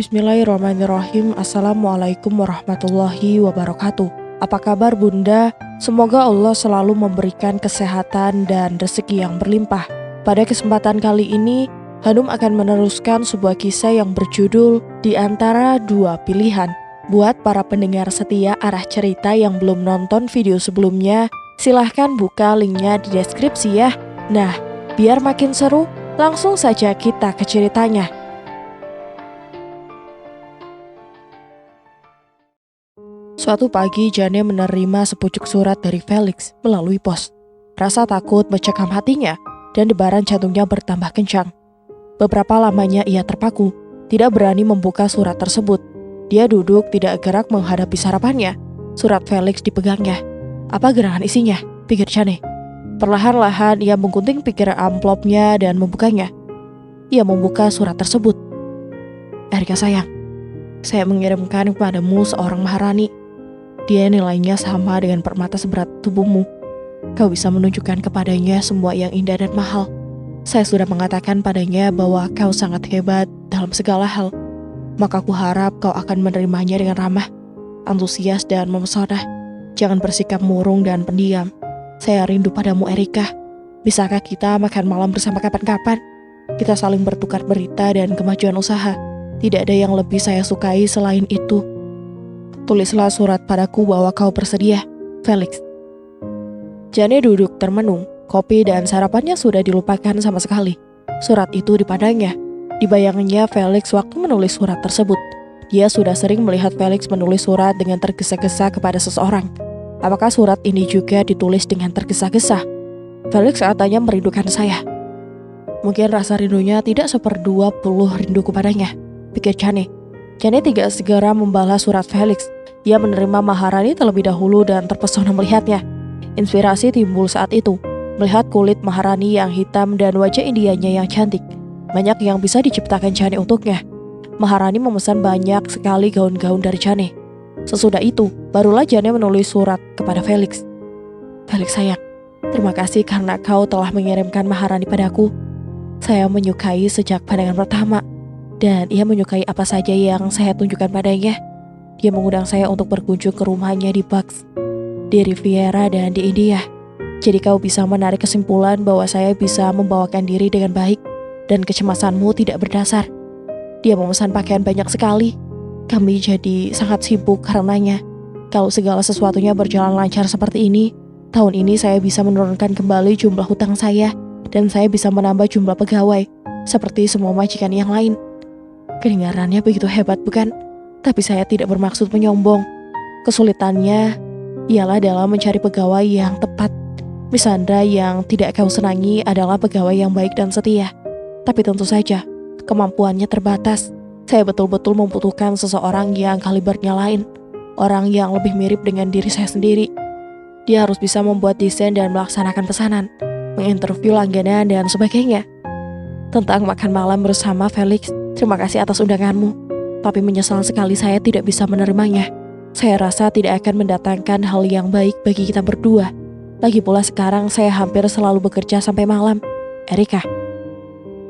Bismillahirrahmanirrahim. Assalamualaikum warahmatullahi wabarakatuh. Apa kabar Bunda? Semoga Allah selalu memberikan kesehatan dan rezeki yang berlimpah. Pada kesempatan kali ini, Hanum akan meneruskan sebuah kisah yang berjudul Di Antara Dua Pilihan. Buat para pendengar setia arah cerita yang belum nonton video sebelumnya, silahkan buka linknya di deskripsi ya. Nah, biar makin seru, langsung saja kita ke ceritanya. Suatu pagi, Jane menerima sepucuk surat dari Felix melalui pos. Rasa takut mencekam hatinya dan debaran jantungnya bertambah kencang. Beberapa lamanya ia terpaku, tidak berani membuka surat tersebut. Dia duduk tidak gerak menghadapi sarapannya. Surat Felix dipegangnya. Apa gerangan isinya? Pikir Jane. Perlahan-lahan ia menggunting pikir amplopnya dan membukanya. Ia membuka surat tersebut. Erika sayang, saya mengirimkan kepadamu seorang maharani. Dia nilainya sama dengan permata seberat tubuhmu. Kau bisa menunjukkan kepadanya semua yang indah dan mahal. Saya sudah mengatakan padanya bahwa kau sangat hebat dalam segala hal. Maka aku harap kau akan menerimanya dengan ramah, antusias dan memesona. Jangan bersikap murung dan pendiam. Saya rindu padamu Erika. Bisakah kita makan malam bersama kapan-kapan? Kita saling bertukar berita dan kemajuan usaha. Tidak ada yang lebih saya sukai selain itu. Tulislah surat padaku bahwa kau bersedia, Felix. Jane duduk termenung. Kopi dan sarapannya sudah dilupakan sama sekali. Surat itu dipandangnya. Dibayanginya Felix waktu menulis surat tersebut. Dia sudah sering melihat Felix menulis surat dengan tergesa-gesa kepada seseorang. Apakah surat ini juga ditulis dengan tergesa-gesa? Felix katanya merindukan saya. Mungkin rasa rindunya tidak 1/20 rinduku padanya, pikir Jane. Jane tidak segera membalas surat Felix. Ia menerima maharani terlebih dahulu dan terpesona melihatnya. Inspirasi timbul saat itu. Melihat kulit maharani yang hitam dan wajah Indianya yang cantik. Banyak yang bisa diciptakan Jane untuknya. Maharani memesan banyak sekali gaun-gaun dari Jane. Sesudah itu, barulah Jane menulis surat kepada Felix. Felix sayang, terima kasih karena kau telah mengirimkan maharani padaku. Saya menyukai sejak pandangan pertama. Dan ia menyukai apa saja yang saya tunjukkan padanya. Dia mengundang saya untuk berkunjung ke rumahnya di Bucks, di Riviera dan di India. Jadi kau bisa menarik kesimpulan bahwa saya bisa membawakan diri dengan baik dan kecemasanmu tidak berdasar. Dia memesan pakaian banyak sekali. Kami jadi sangat sibuk karenanya. Kalau segala sesuatunya berjalan lancar seperti ini, tahun ini saya bisa menurunkan kembali jumlah hutang saya dan saya bisa menambah jumlah pegawai seperti semua majikan yang lain. Kedengarannya begitu hebat bukan? Tapi saya tidak bermaksud menyombong. Kesulitannya ialah dalam mencari pegawai yang tepat. Misandra yang tidak kau senangi adalah pegawai yang baik dan setia. Tapi tentu saja, kemampuannya terbatas. Saya betul-betul membutuhkan seseorang yang kalibernya lain. Orang yang lebih mirip dengan diri saya sendiri. Dia harus bisa membuat desain dan melaksanakan pesanan, menginterview langganan dan sebagainya. Tentang makan malam bersama Felix, terima kasih atas undanganmu. Tapi menyesal sekali saya tidak bisa menerimanya. Saya rasa tidak akan mendatangkan hal yang baik bagi kita berdua. Lagi pula sekarang saya hampir selalu bekerja sampai malam. Erika.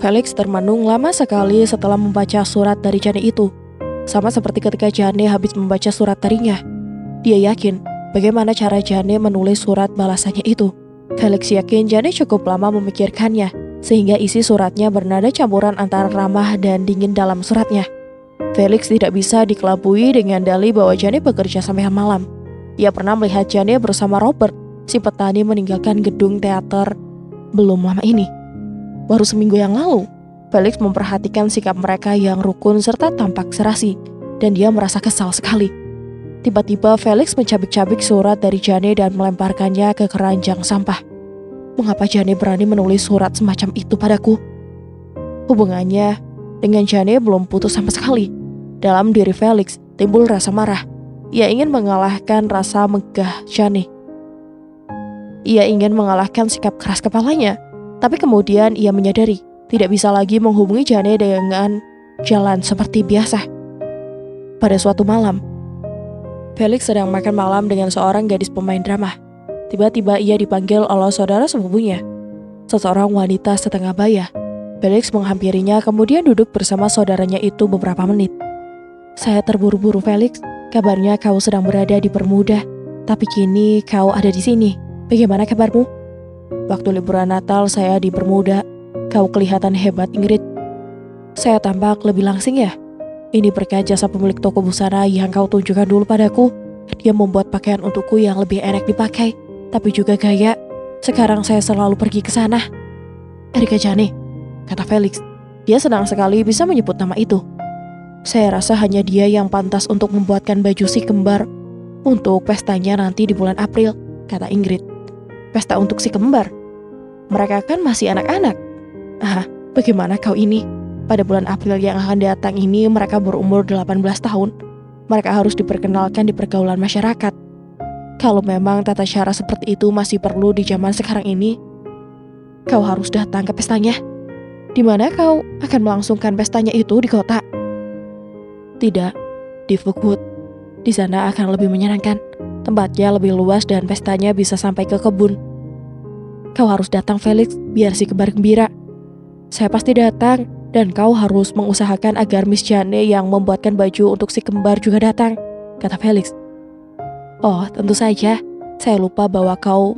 Felix termenung lama sekali setelah membaca surat dari Jane itu. Sama seperti ketika Jane habis membaca surat darinya. Dia yakin bagaimana cara Jane menulis surat balasannya itu. Felix yakin Jane cukup lama memikirkannya, sehingga isi suratnya bernada campuran antara ramah dan dingin dalam suratnya. Felix tidak bisa dikelabui dengan dalih bahwa Jane bekerja sampai malam. Ia pernah melihat Jane bersama Robert, si petani meninggalkan gedung teater belum lama ini. Baru seminggu yang lalu, Felix memperhatikan sikap mereka yang rukun serta tampak serasi, dan dia merasa kesal sekali. Tiba-tiba Felix mencabik-cabik surat dari Jane dan melemparkannya ke keranjang sampah. Mengapa Jane berani menulis surat semacam itu padaku? Hubungannya dengan Jane belum putus sama sekali. Dalam diri Felix timbul rasa marah. Ia ingin mengalahkan rasa megah Jane. Ia ingin mengalahkan sikap keras kepalanya. Tapi kemudian ia menyadari tidak bisa lagi menghubungi Jane dengan jalan seperti biasa. Pada suatu malam, Felix sedang makan malam dengan seorang gadis pemain drama. Tiba-tiba ia dipanggil oleh saudara sepupunya, seseorang wanita setengah baya. Felix menghampirinya kemudian duduk bersama saudaranya itu beberapa menit. Saya terburu-buru, Felix. Kabarnya kau sedang berada di Bermuda, tapi kini kau ada di sini. Bagaimana kabarmu? Waktu liburan Natal saya di Bermuda. Kau kelihatan hebat, Ingrid. Saya tampak lebih langsing ya? Ini berkat jasa pemilik toko busana yang kau tunjukkan dulu padaku. Dia membuat pakaian untukku yang lebih enak dipakai, tapi juga gaya. Sekarang saya selalu pergi ke sana. Erika Jane, kata Felix. Dia senang sekali bisa menyebut nama itu. Saya rasa hanya dia yang pantas untuk membuatkan baju si kembar untuk pestanya nanti di bulan April, kata Ingrid. Pesta untuk si kembar? Mereka kan masih anak-anak. Ah, bagaimana kau ini? Pada bulan April yang akan datang ini mereka berumur 18 tahun. Mereka harus diperkenalkan di pergaulan masyarakat. Kalau memang tata cara seperti itu masih perlu di zaman sekarang ini, kau harus datang ke pestanya. Di mana kau akan melangsungkan pestanya itu, di kota? Tidak, di Fookwood. Di sana akan lebih menyenangkan. Tempatnya lebih luas dan pestanya bisa sampai ke kebun. Kau harus datang, Felix, biar si kembar gembira. Saya pasti datang, dan kau harus mengusahakan agar Miss Jane yang membuatkan baju untuk si kembar juga datang, kata Felix. Oh, tentu saja. Saya lupa bahwa kau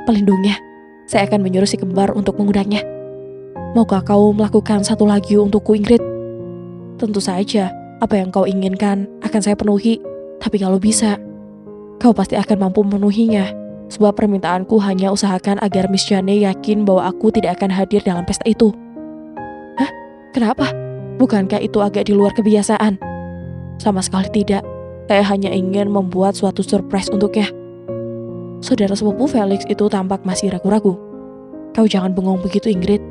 pelindungnya. Saya akan menyuruh si kembar untuk mengundangnya. Maukah kau melakukan satu lagi untukku, Ingrid? Tentu saja. Apa yang kau inginkan akan saya penuhi. Tapi kalau bisa, kau pasti akan mampu memenuhinya. Sebab permintaanku hanya usahakan agar Miss Jane yakin bahwa aku tidak akan hadir dalam pesta itu. Hah? Kenapa? Bukankah itu agak di luar kebiasaan? Sama sekali tidak. Saya hanya ingin membuat suatu surprise untuknya. Saudara sepupu Felix itu tampak masih ragu-ragu. Kau jangan bengong begitu, Ingrid.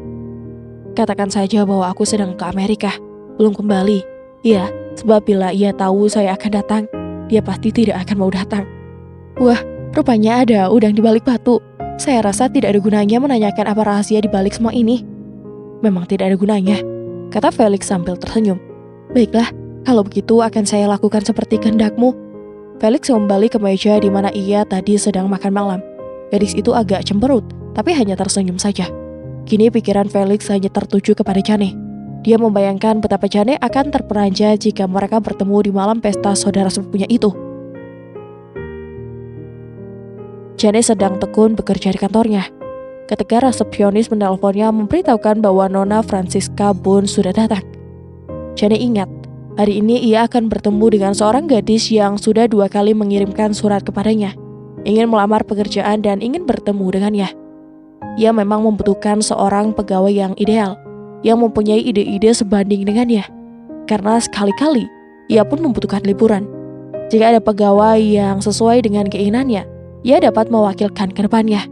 Katakan saja bahwa aku sedang ke Amerika, belum kembali. Iya, sebab bila ia tahu saya akan datang, dia pasti tidak akan mau datang. Wah, rupanya ada udang di balik batu. Saya rasa tidak ada gunanya menanyakan apa rahasia di balik semua ini. Memang tidak ada gunanya, kata Felix sambil tersenyum. Baiklah, kalau begitu akan saya lakukan seperti kehendakmu. Felix kembali ke meja di mana ia tadi sedang makan malam. Gadis itu agak cemberut, tapi hanya tersenyum saja. Kini pikiran Felix hanya tertuju kepada Jane. Dia membayangkan betapa Jane akan terperanjat jika mereka bertemu di malam pesta saudara sepupunya itu. Jane sedang tekun bekerja di kantornya. Ketika resepsionis menelponnya memberitahukan bahwa Nona Francisca Boone sudah datang. Jane ingat, hari ini ia akan bertemu dengan seorang gadis yang sudah 2 kali mengirimkan surat kepadanya. Ingin melamar pekerjaan dan ingin bertemu dengannya. Ia memang membutuhkan seorang pegawai yang ideal, yang mempunyai ide-ide sebanding dengannya. Karena sekali-kali, ia pun membutuhkan liburan. Jika ada pegawai yang sesuai dengan keinginannya, ia dapat mewakilkan ke depannya.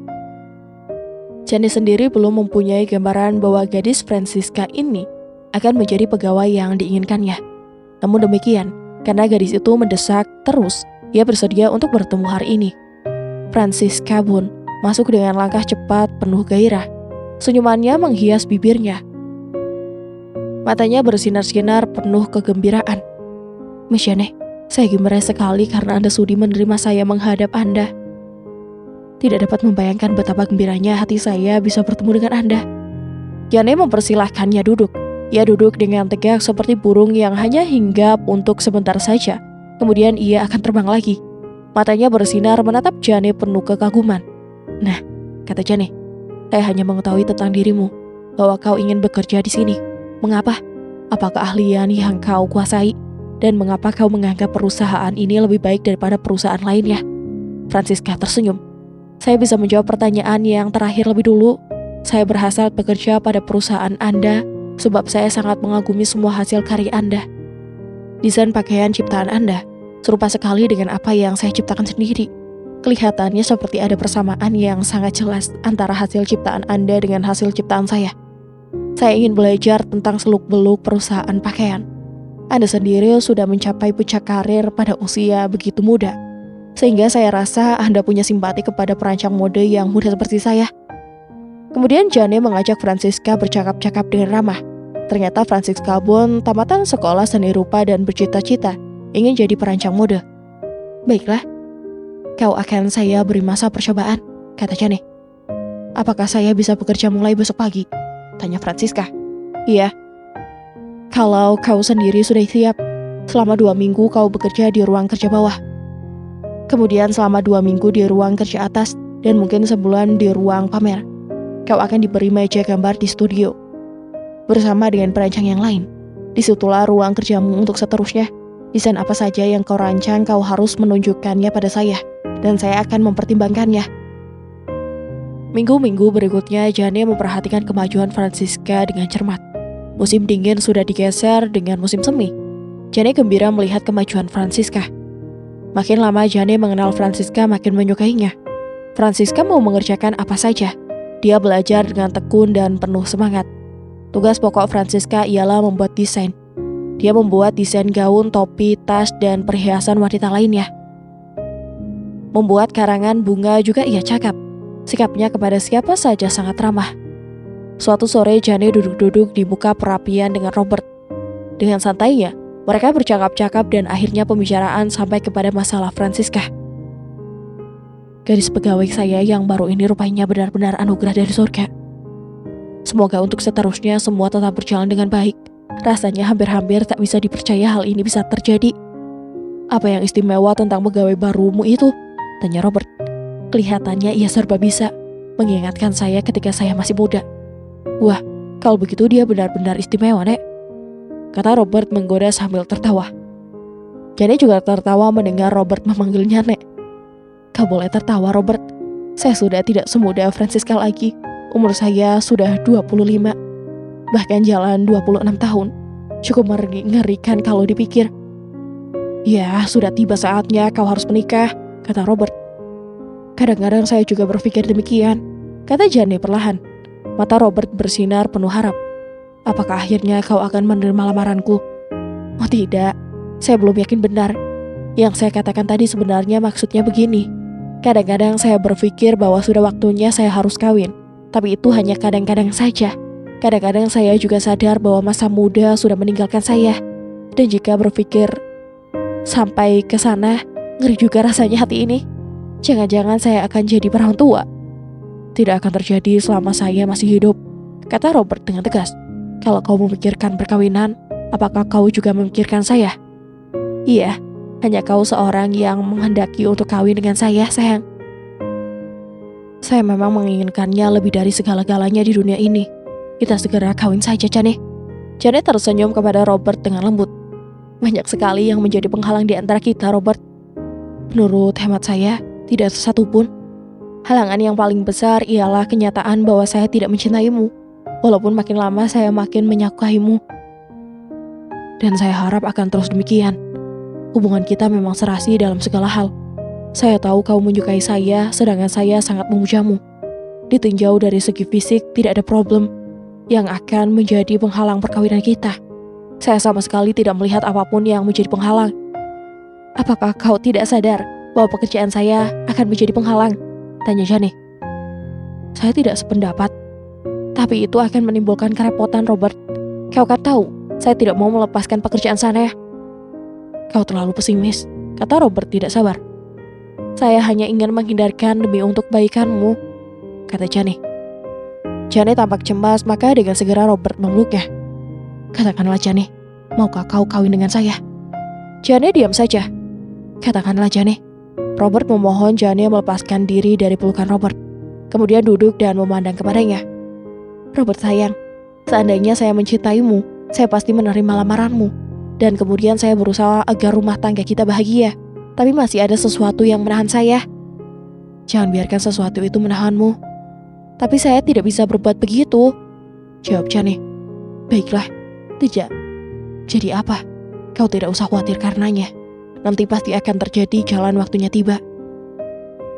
Jane sendiri belum mempunyai gambaran bahwa gadis Francisca ini akan menjadi pegawai yang diinginkannya. Namun demikian, karena gadis itu mendesak terus, ia bersedia untuk bertemu hari ini. Francisca Boone masuk dengan langkah cepat penuh gairah. Senyumannya menghias bibirnya. Matanya bersinar-sinar penuh kegembiraan. Miss Jane, saya gembira sekali karena Anda sudi menerima saya menghadap Anda. Tidak dapat membayangkan betapa gembiranya hati saya bisa bertemu dengan Anda. Jane mempersilahkannya duduk. Ia duduk dengan tegak seperti burung yang hanya hinggap untuk sebentar saja. Kemudian ia akan terbang lagi. Matanya bersinar menatap Jane penuh kekaguman. Nah, kata Jane, saya hanya mengetahui tentang dirimu, bahwa kau ingin bekerja di sini. Mengapa? Apa keahlian yang kau kuasai? Dan mengapa kau menganggap perusahaan ini lebih baik daripada perusahaan lainnya? Francisca tersenyum. Saya bisa menjawab pertanyaan yang terakhir lebih dulu. Saya berhasrat bekerja pada perusahaan Anda sebab saya sangat mengagumi semua hasil karya Anda. Desain pakaian ciptaan Anda serupa sekali dengan apa yang saya ciptakan sendiri. Kelihatannya seperti ada persamaan yang sangat jelas antara hasil ciptaan Anda dengan hasil ciptaan saya. Saya ingin belajar tentang seluk-beluk perusahaan pakaian. Anda sendiri sudah mencapai puncak karir pada usia begitu muda. Sehingga saya rasa Anda punya simpati kepada perancang mode yang muda seperti saya. Kemudian Jane mengajak Francisca bercakap-cakap dengan ramah. Ternyata Francisca Boone tamatan sekolah seni rupa dan bercita-cita ingin jadi perancang mode. Baiklah, kau akan saya beri masa percobaan, kata Jane. Apakah saya bisa bekerja mulai besok pagi? Tanya Francisca. Iya. Kalau kau sendiri sudah siap. Selama 2 minggu kau bekerja di ruang kerja bawah. Kemudian selama 2 minggu di ruang kerja atas dan mungkin sebulan di ruang pamer. Kau akan diberi meja gambar di studio bersama dengan perancang yang lain. Disitulah ruang kerjamu untuk seterusnya. Desain apa saja yang kau rancang kau harus menunjukkannya pada saya dan saya akan mempertimbangkannya. Minggu-minggu berikutnya Jane memperhatikan kemajuan Francisca dengan cermat. Musim dingin sudah digeser dengan musim semi. Jane gembira melihat kemajuan Francisca. Makin lama Jane mengenal Francisca makin menyukainya. Francisca mau mengerjakan apa saja. Dia belajar dengan tekun dan penuh semangat. Tugas pokok Francisca ialah membuat desain. Dia membuat desain gaun, topi, tas, dan perhiasan wanita lainnya. Membuat karangan bunga juga ia cakap. Sikapnya kepada siapa saja sangat ramah. Suatu sore Jane duduk-duduk di muka perapian dengan Robert. Dengan santainya, mereka bercakap-cakap dan akhirnya pembicaraan sampai kepada masalah Francisca. Gadis pegawai saya yang baru ini rupanya benar-benar anugerah dari surga. Semoga untuk seterusnya semua tetap berjalan dengan baik. Rasanya hampir-hampir tak bisa dipercaya hal ini bisa terjadi. Apa yang istimewa tentang pegawai barumu itu? Tanya Robert. Kelihatannya ia serba bisa, mengingatkan saya ketika saya masih muda. Wah, kalau begitu dia benar-benar istimewa, Nek. Kata Robert menggoda sambil tertawa. Jane juga tertawa mendengar Robert memanggilnya Nek. Kau boleh tertawa, Robert. Saya sudah tidak semuda Francisca lagi. Umur saya sudah 25. Bahkan jalan 26 tahun. Cukup mengerikan kalau dipikir. Ya, sudah tiba saatnya kau harus menikah, kata Robert. Kadang-kadang saya juga berpikir demikian, kata Jane perlahan. Mata Robert bersinar penuh harap. Apakah akhirnya kau akan menerima lamaranku? Oh tidak, saya belum yakin benar. Yang saya katakan tadi sebenarnya maksudnya begini. Kadang-kadang saya berpikir bahwa sudah waktunya saya harus kawin. Tapi itu hanya kadang-kadang saja. Kadang-kadang saya juga sadar bahwa masa muda sudah meninggalkan saya. Dan jika berpikir sampai ke sana, ngeri juga rasanya hati ini. Jangan-jangan saya akan jadi perawan tua. Tidak akan terjadi selama saya masih hidup, kata Robert dengan tegas. Kalau kau memikirkan perkawinan, apakah kau juga memikirkan saya? Iya, hanya kau seorang yang menghendaki untuk kawin dengan saya, sayang. Saya memang menginginkannya lebih dari segala-galanya di dunia ini. Kita segera kawin saja, Jane. Jane tersenyum kepada Robert dengan lembut. Banyak sekali yang menjadi penghalang di antara kita, Robert. Menurut hemat saya, tidak satu pun. Halangan yang paling besar ialah kenyataan bahwa saya tidak mencintaimu. Walaupun makin lama saya makin menyukaimu. Dan saya harap akan terus demikian. Hubungan kita memang serasi dalam segala hal. Saya tahu kau menyukai saya, sedangkan saya sangat memujamu. Ditinjau dari segi fisik, tidak ada problem yang akan menjadi penghalang perkawinan kita. Saya sama sekali tidak melihat apapun yang menjadi penghalang. Apakah kau tidak sadar bahwa pekerjaan saya akan menjadi penghalang? Tanya Jane. Saya tidak sependapat. Tapi itu akan menimbulkan kerepotan, Robert. Kau kan tahu, saya tidak mau melepaskan pekerjaan sana. Kau terlalu pesimis, kata Robert tidak sabar. Saya hanya ingin menghindarkan demi untuk kebaikanmu, kata Jane. Jane tampak cemas, maka dengan segera Robert memeluknya. Katakanlah Jane, maukah kau kawin dengan saya? Jane diam saja. Katakanlah Jane. Robert memohon Jane melepaskan diri dari pelukan Robert. Kemudian duduk dan memandang kepadanya. Robert sayang, seandainya saya mencintaimu, saya pasti menerima lamaranmu. Dan kemudian saya berusaha agar rumah tangga kita bahagia. Tapi masih ada sesuatu yang menahan saya. Jangan biarkan sesuatu itu menahanmu. Tapi saya tidak bisa berbuat begitu, jawab Jane. Baiklah, tidak. Jadi apa? Kau tidak usah khawatir karenanya. Nanti pasti akan terjadi jalan waktunya tiba.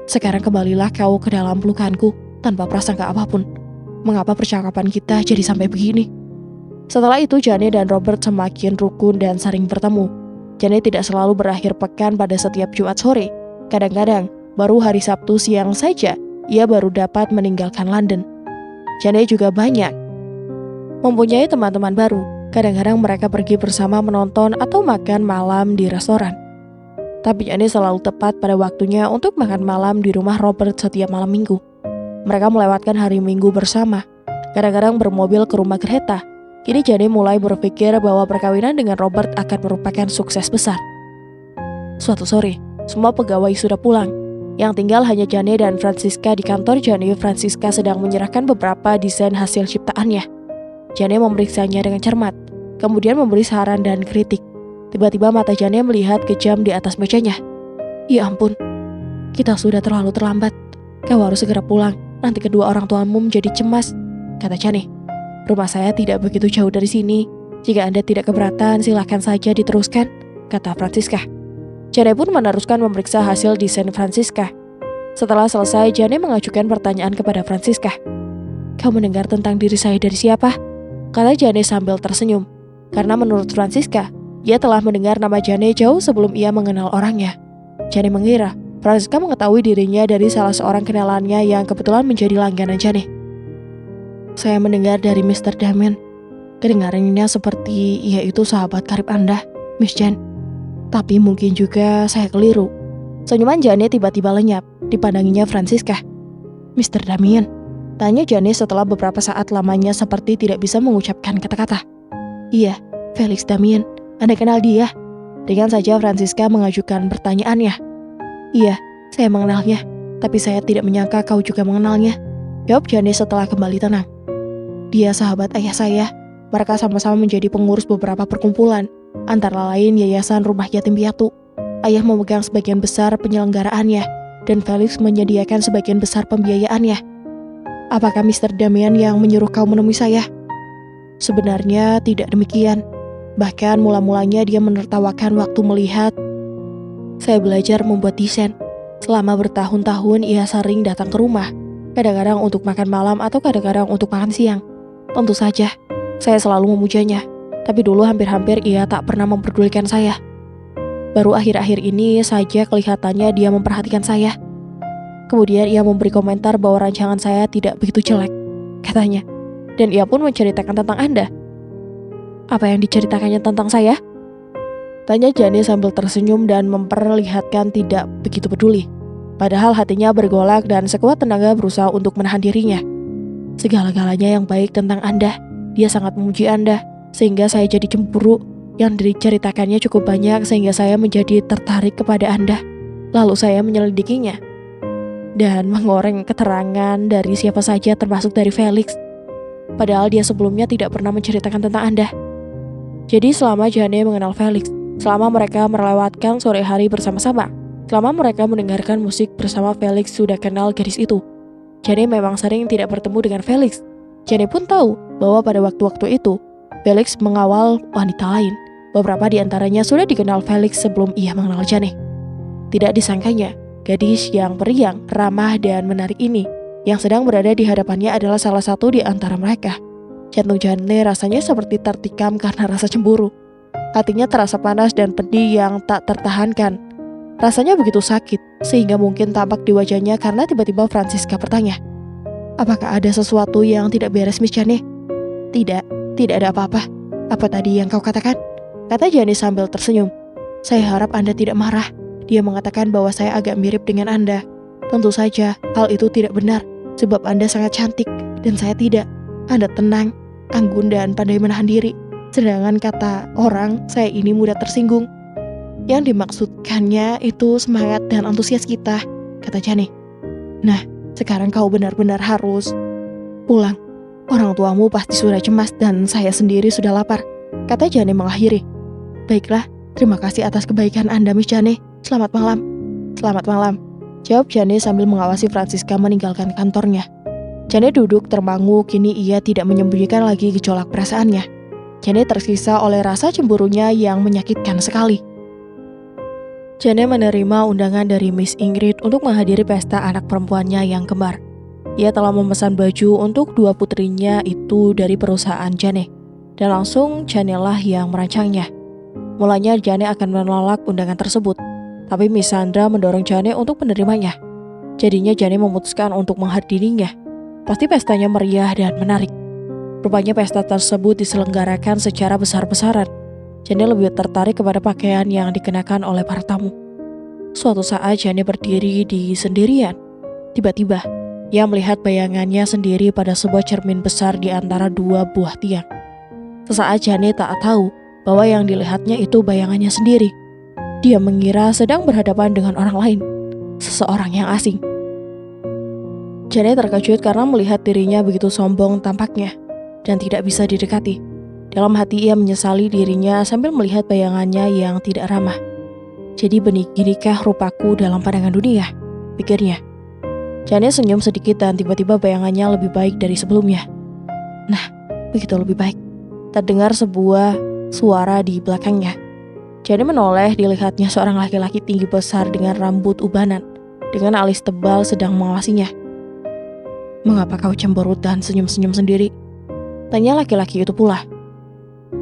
Sekarang kembalilah kau ke dalam pelukanku tanpa prasangka apapun. Mengapa percakapan kita jadi sampai begini? Setelah itu Jane dan Robert semakin rukun dan sering bertemu. Jane tidak selalu berakhir pekan pada setiap Jumat sore. Kadang-kadang baru hari Sabtu siang saja ia baru dapat meninggalkan London. Jane juga banyak mempunyai teman-teman baru. Kadang-kadang mereka pergi bersama menonton atau makan malam di restoran. Tapi Jane selalu tepat pada waktunya untuk makan malam di rumah Robert setiap malam minggu. Mereka melewatkan hari Minggu bersama. Kadang-kadang bermobil ke rumah Greta. Kini Jane mulai berpikir bahwa perkawinan dengan Robert akan merupakan sukses besar. Suatu sore, semua pegawai sudah pulang. Yang tinggal hanya Jane dan Francisca di kantor Jane. Francisca sedang menyerahkan beberapa desain hasil ciptaannya. Jane memeriksanya dengan cermat, kemudian memberi saran dan kritik. Tiba-tiba mata Jane melihat ke jam di atas mejanya. Ya ampun, kita sudah terlalu terlambat. Kau harus segera pulang, nanti kedua orang tuamu menjadi cemas, kata Jane. Rumah saya tidak begitu jauh dari sini. Jika Anda tidak keberatan, silahkan saja diteruskan, kata Francisca. Jane pun meneruskan memeriksa hasil desain Francisca. Setelah selesai, Jane mengajukan pertanyaan kepada Francisca. Kau mendengar tentang diri saya dari siapa? Kata Jane sambil tersenyum. Karena menurut Francisca, ia telah mendengar nama Jane jauh sebelum ia mengenal orangnya. Jane mengira Francisca mengetahui dirinya dari salah seorang kenalannya yang kebetulan menjadi langganan Jane. Saya mendengar dari Mr. Damien. Kedengarannya seperti ia itu sahabat karib Anda, Miss Jane. Tapi mungkin juga saya keliru. Senyuman Jane tiba-tiba lenyap, dipandanginya Francisca. Mr. Damien, tanya Jane setelah beberapa saat lamanya seperti tidak bisa mengucapkan kata-kata. Iya, Felix Damien. Anda kenal dia? Dengan saja Francisca mengajukan pertanyaannya. Iya, saya mengenalnya, tapi saya tidak menyangka kau juga mengenalnya, jawab Jane setelah kembali tenang. Dia sahabat ayah saya. Mereka sama-sama menjadi pengurus beberapa perkumpulan, antara lain Yayasan Rumah Yatim Piatu. Ayah memegang sebagian besar penyelenggaraannya, dan Felix menyediakan sebagian besar pembiayaannya. Apakah Mr. Damien yang menyuruh kau menemui saya? Sebenarnya tidak demikian. Bahkan mula-mulanya dia menertawakan waktu melihat saya belajar membuat desain. Selama bertahun-tahun ia sering datang ke rumah, kadang-kadang untuk makan malam atau kadang-kadang untuk makan siang. Tentu saja, saya selalu memujanya, tapi dulu hampir-hampir ia tak pernah memperdulikan saya. Baru akhir-akhir ini saja kelihatannya dia memperhatikan saya. Kemudian ia memberi komentar bahwa rancangan saya tidak begitu jelek, katanya. Dan ia pun menceritakan tentang Anda. Apa yang diceritakannya tentang saya? Tanya Jane sambil tersenyum dan memperlihatkan tidak begitu peduli. Padahal hatinya bergolak dan sekuat tenaga berusaha untuk menahan dirinya. Segala-galanya yang baik tentang Anda. Dia sangat memuji Anda, sehingga saya jadi cemburu. Yang diceritakannya cukup banyak sehingga saya menjadi tertarik kepada Anda. Lalu saya menyelidikinya dan mengoreng keterangan dari siapa saja termasuk dari Felix. Padahal dia sebelumnya tidak pernah menceritakan tentang Anda. Jadi selama Jane mengenal Felix, selama mereka melewatkan sore hari bersama-sama, selama mereka mendengarkan musik bersama Felix sudah kenal gadis itu. Jane memang sering tidak bertemu dengan Felix. Jane pun tahu bahwa pada waktu-waktu itu, Felix mengawal wanita lain. Beberapa di antaranya sudah dikenal Felix sebelum ia mengenal Jane. Tidak disangkanya, gadis yang periang, ramah dan menarik ini yang sedang berada di hadapannya adalah salah satu di antara mereka. Jantung Jane rasanya seperti tertikam karena rasa cemburu. Hatinya terasa panas dan pedih yang tak tertahankan. Rasanya begitu sakit, sehingga mungkin tampak di wajahnya karena tiba-tiba Francisca bertanya, apakah ada sesuatu yang tidak beres, Miss Jane? Tidak ada apa-apa. Apa tadi yang kau katakan? Kata Jane sambil tersenyum. Saya harap Anda tidak marah. Dia mengatakan bahwa saya agak mirip dengan Anda. Tentu saja, hal itu tidak benar, sebab Anda sangat cantik, dan saya tidak. Anda tenang, anggun dan pandai menahan diri. Sedangkan kata orang, saya ini mudah tersinggung. Yang dimaksudkannya itu semangat dan antusias kita, kata Jane. Nah, sekarang kau benar-benar harus pulang. Orang tuamu pasti sudah cemas dan saya sendiri sudah lapar, kata Jane mengakhiri. Baiklah, terima kasih atas kebaikan Anda, Miss Jane. Selamat malam. Selamat malam, jawab Jane sambil mengawasi Francisca meninggalkan kantornya. Jane duduk termangu, kini ia tidak menyembunyikan lagi gejolak perasaannya. Jane tersiksa oleh rasa cemburunya yang menyakitkan sekali. Jane menerima undangan dari Miss Ingrid untuk menghadiri pesta anak perempuannya yang kembar. Ia telah memesan baju untuk dua putrinya itu dari perusahaan Jane, dan langsung Jane lah yang merancangnya. Mulanya Jane akan menolak undangan tersebut, tapi Miss Sandra mendorong Jane untuk menerimanya. Jadinya Jane memutuskan untuk menghadirinya. Pasti pestanya meriah dan menarik. Rupanya pesta tersebut diselenggarakan secara besar-besaran. Jane lebih tertarik kepada pakaian yang dikenakan oleh para tamu. Suatu saat Jane berdiri di sendirian. Tiba-tiba, ia melihat bayangannya sendiri pada sebuah cermin besar di antara dua buah tiang. Sesaat Jane tak tahu bahwa yang dilihatnya itu bayangannya sendiri. Dia mengira sedang berhadapan dengan orang lain, seseorang yang asing. Jane terkejut karena melihat dirinya begitu sombong tampaknya dan tidak bisa didekati. Dalam hati ia menyesali dirinya sambil melihat bayangannya yang tidak ramah. Jadi beginikah rupaku dalam pandangan dunia, pikirnya. Jane senyum sedikit dan tiba-tiba bayangannya lebih baik dari sebelumnya. Nah, begitu lebih baik. Terdengar sebuah suara di belakangnya. Jane menoleh, dilihatnya seorang laki-laki tinggi besar dengan rambut ubanan, dengan alis tebal sedang mengawasinya. Mengapa kau cemberut dan senyum-senyum sendiri? Tanya laki-laki itu pula.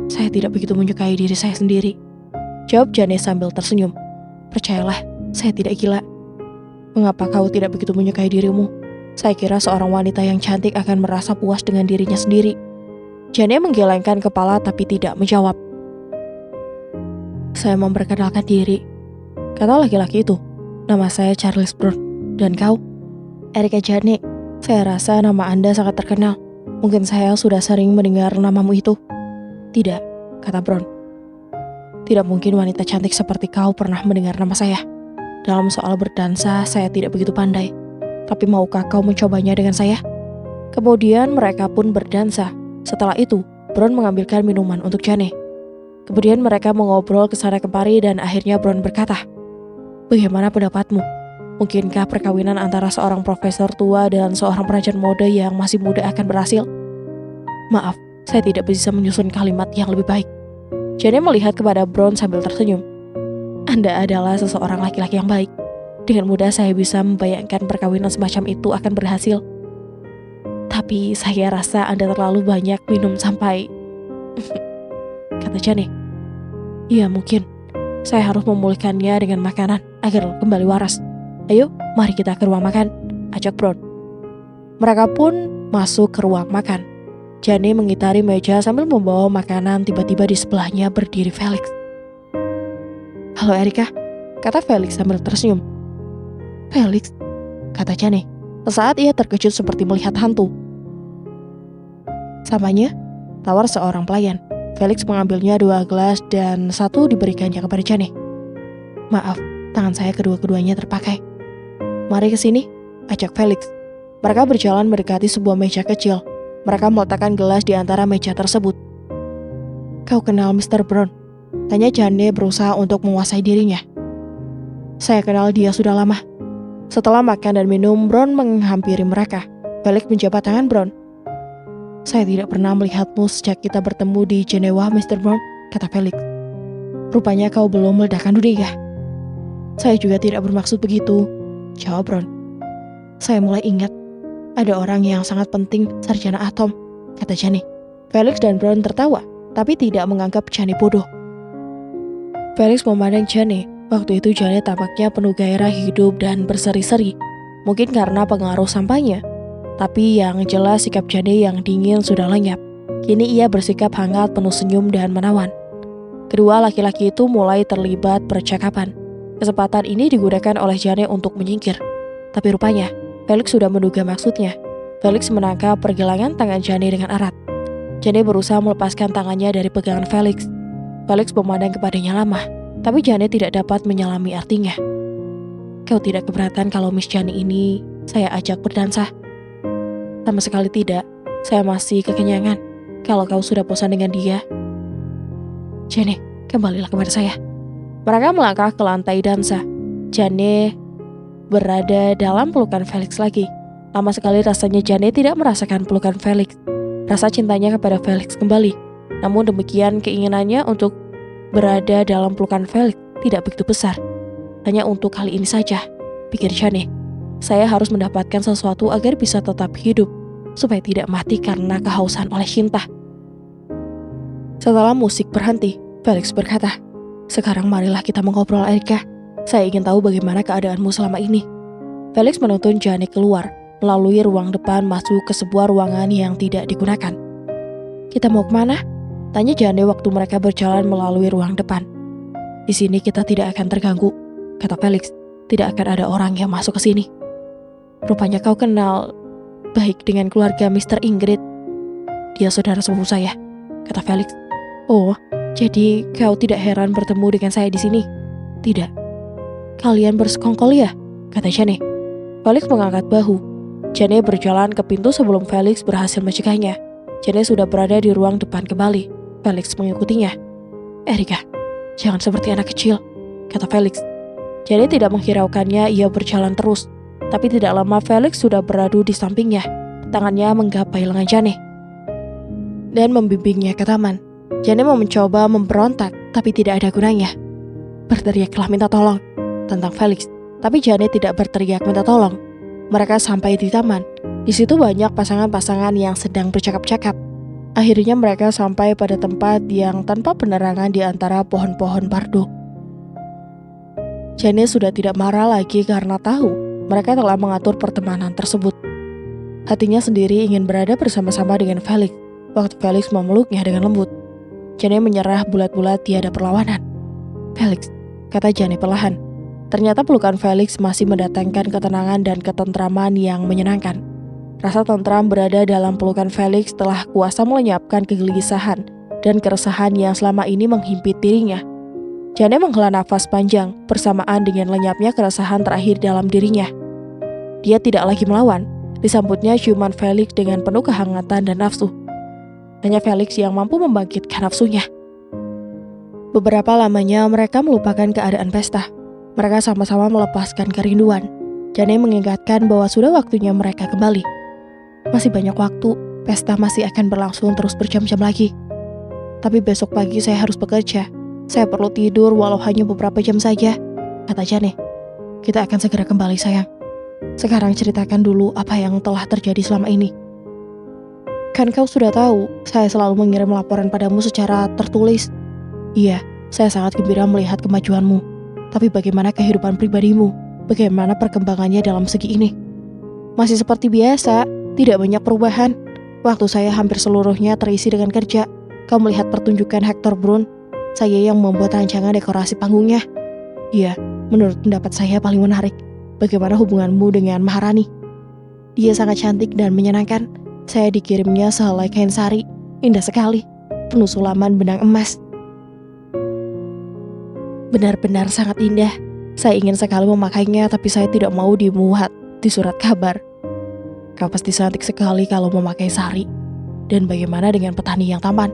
Saya tidak begitu menyukai diri saya sendiri, jawab Jane sambil tersenyum. Percayalah, saya tidak gila. Mengapa kau tidak begitu menyukai dirimu? Saya kira seorang wanita yang cantik akan merasa puas dengan dirinya sendiri. Jane menggelengkan kepala tapi tidak menjawab. Saya memperkenalkan diri, kata laki-laki itu. Nama saya Charles Brown. Dan kau? Erika Jane. Saya rasa nama Anda sangat terkenal. Mungkin saya sudah sering mendengar namamu itu. Tidak, kata Brown. Tidak mungkin wanita cantik seperti kau pernah mendengar nama saya. Dalam soal berdansa, saya tidak begitu pandai. Tapi maukah kau mencobanya dengan saya? Kemudian mereka pun berdansa. Setelah itu, Brown mengambilkan minuman untuk Jane. Kemudian mereka mengobrol kesana kemari dan akhirnya Brown berkata, bagaimana pendapatmu? Mungkinkah perkawinan antara seorang profesor tua dan seorang perancang mode yang masih muda akan berhasil? Maaf, saya tidak bisa menyusun kalimat yang lebih baik. Jane melihat kepada Brown sambil tersenyum. Anda adalah seseorang laki-laki yang baik. Dengan mudah saya bisa membayangkan perkawinan semacam itu akan berhasil. Tapi saya rasa Anda terlalu banyak minum sampai... kata Jane. Iya mungkin. Saya harus memulihkannya dengan makanan agar kembali waras. Ayo, mari kita ke ruang makan, ajak Brown. Mereka pun masuk ke ruang makan. Jane mengitari meja sambil membawa makanan. Tiba-tiba di sebelahnya berdiri Felix. Halo Erika, kata Felix sambil tersenyum. Felix, kata Jane. Sesaat ia terkejut seperti melihat hantu. Samanya, tawar seorang pelayan. Felix mengambilnya 2 gelas dan 1 diberikannya kepada Jane. Maaf, tangan saya kedua-keduanya terpakai. Mari ke sini, ajak Felix. Mereka berjalan mendekati sebuah meja kecil. Mereka meletakkan gelas di antara meja tersebut. Kau kenal Mr. Brown? Tanya Jane berusaha untuk menguasai dirinya. Saya kenal dia sudah lama. Setelah makan dan minum, Brown menghampiri mereka. Felix menjabat tangan Brown. Saya tidak pernah melihatmu sejak kita bertemu di Jenewa, Mr. Brown, kata Felix. Rupanya kau belum meledakkan dunia. Saya juga tidak bermaksud begitu, jawab Brown. Saya mulai ingat, ada orang yang sangat penting, sarjana atom, kata Jane. Felix dan Brown tertawa, tapi tidak menganggap Jane bodoh. Felix memandang Jane. Waktu itu Jane tampaknya penuh gairah hidup dan berseri-seri. Mungkin karena pengaruh sampahnya. Tapi yang jelas sikap Jane yang dingin sudah lenyap. Kini ia bersikap hangat, penuh senyum dan menawan. Kedua laki-laki itu mulai terlibat percakapan. Kesempatan ini digunakan oleh Jane untuk menyingkir. Tapi rupanya, Felix sudah menduga maksudnya. Felix menangkap pergelangan tangan Jane dengan erat. Jane berusaha melepaskan tangannya dari pegangan Felix. Felix memandang kepadanya lama, tapi Jane tidak dapat menyelami artinya. Kau tidak keberatan kalau Miss Jane ini saya ajak berdansa? Sama sekali tidak, saya masih kekenyangan. Kalau kau sudah bosan dengan dia, Jane, kembalilah kepada saya. Mereka melangkah ke lantai dansa. Jane berada dalam pelukan Felix lagi. Lama sekali rasanya Jane tidak merasakan pelukan Felix. Rasa cintanya kepada Felix kembali. Namun demikian keinginannya untuk berada dalam pelukan Felix tidak begitu besar. Hanya untuk kali ini saja, pikir Jane. Saya harus mendapatkan sesuatu agar bisa tetap hidup, supaya tidak mati karena kehausan oleh cinta. Setelah musik berhenti, Felix berkata, sekarang marilah kita mengobrol Erika. Saya ingin tahu bagaimana keadaanmu selama ini. Felix menuntun Jane keluar, melalui ruang depan masuk ke sebuah ruangan yang tidak digunakan. Kita mau kemana? Tanya Jane waktu mereka berjalan melalui ruang depan. Di sini kita tidak akan terganggu, kata Felix. Tidak akan ada orang yang masuk ke sini. Rupanya kau kenal baik dengan keluarga Mr. Ingrid. Dia saudara sepupu saya. kata Felix. Oh, jadi kau tidak heran bertemu dengan saya di sini? Tidak. Kalian bersekongkol ya? Kata Jane. Felix mengangkat bahu. Jane berjalan ke pintu sebelum Felix berhasil mencegahnya. Jane sudah berada di ruang depan kembali. Felix mengikutinya. Erika, jangan seperti anak kecil, kata Felix. Jane tidak menghiraukannya, ia berjalan terus. Tapi tidak lama Felix sudah beradu di sampingnya. Tangannya menggapai lengan Jane dan membimbingnya ke taman. Jane mau mencoba memberontak, tapi tidak ada gunanya. Berteriaklah minta tolong tentang Felix, tapi Jane tidak berteriak minta tolong. Mereka sampai di taman. Di situ banyak pasangan-pasangan yang sedang bercakap-cakap. Akhirnya mereka sampai pada tempat yang tanpa penerangan di antara pohon-pohon pardo. Jane sudah tidak marah lagi karena tahu mereka telah mengatur pertemanan tersebut. Hatinya sendiri ingin berada bersama-sama dengan Felix. Waktu Felix memeluknya dengan lembut, Jane menyerah bulat-bulat tiada perlawanan. Felix, kata Jane perlahan. Ternyata pelukan Felix masih mendatangkan ketenangan dan ketentraman yang menyenangkan. Rasa tentram berada dalam pelukan Felix telah kuasa melenyapkan kegelisahan dan keresahan yang selama ini menghimpit dirinya. Jane menghela nafas panjang bersamaan dengan lenyapnya keresahan terakhir dalam dirinya. Dia tidak lagi melawan. Disambutnya ciuman Felix dengan penuh kehangatan dan nafsu. Hanya Felix yang mampu membangkitkan nafsunya. Beberapa lamanya mereka melupakan keadaan pesta. Mereka sama-sama melepaskan kerinduan. Jane mengingatkan bahwa sudah waktunya mereka kembali. Masih banyak waktu, pesta masih akan berlangsung terus berjam-jam lagi. Tapi besok pagi saya harus bekerja. Saya perlu tidur walau hanya beberapa jam saja, kata Jane. Kita akan segera kembali sayang. Sekarang ceritakan dulu apa yang telah terjadi selama ini. Kan kau sudah tahu, saya selalu mengirim laporan padamu secara tertulis. Iya, saya sangat gembira melihat kemajuanmu. Tapi bagaimana kehidupan pribadimu? Bagaimana perkembangannya dalam segi ini? Masih seperti biasa, tidak banyak perubahan. Waktu saya hampir seluruhnya terisi dengan kerja. Kau melihat pertunjukan Hector Brun. Saya yang membuat rancangan dekorasi panggungnya. Iya, menurut pendapat saya paling menarik. Bagaimana hubunganmu dengan Maharani? Dia sangat cantik dan menyenangkan. Saya dikirimnya sehelai kain sari. Indah sekali. Penuh sulaman benang emas. Benar-benar sangat indah. Saya ingin sekali memakainya, tapi saya tidak mau dimuat di surat kabar. Kau pasti cantik sekali kalau memakai sari. Dan bagaimana dengan petani yang tampan?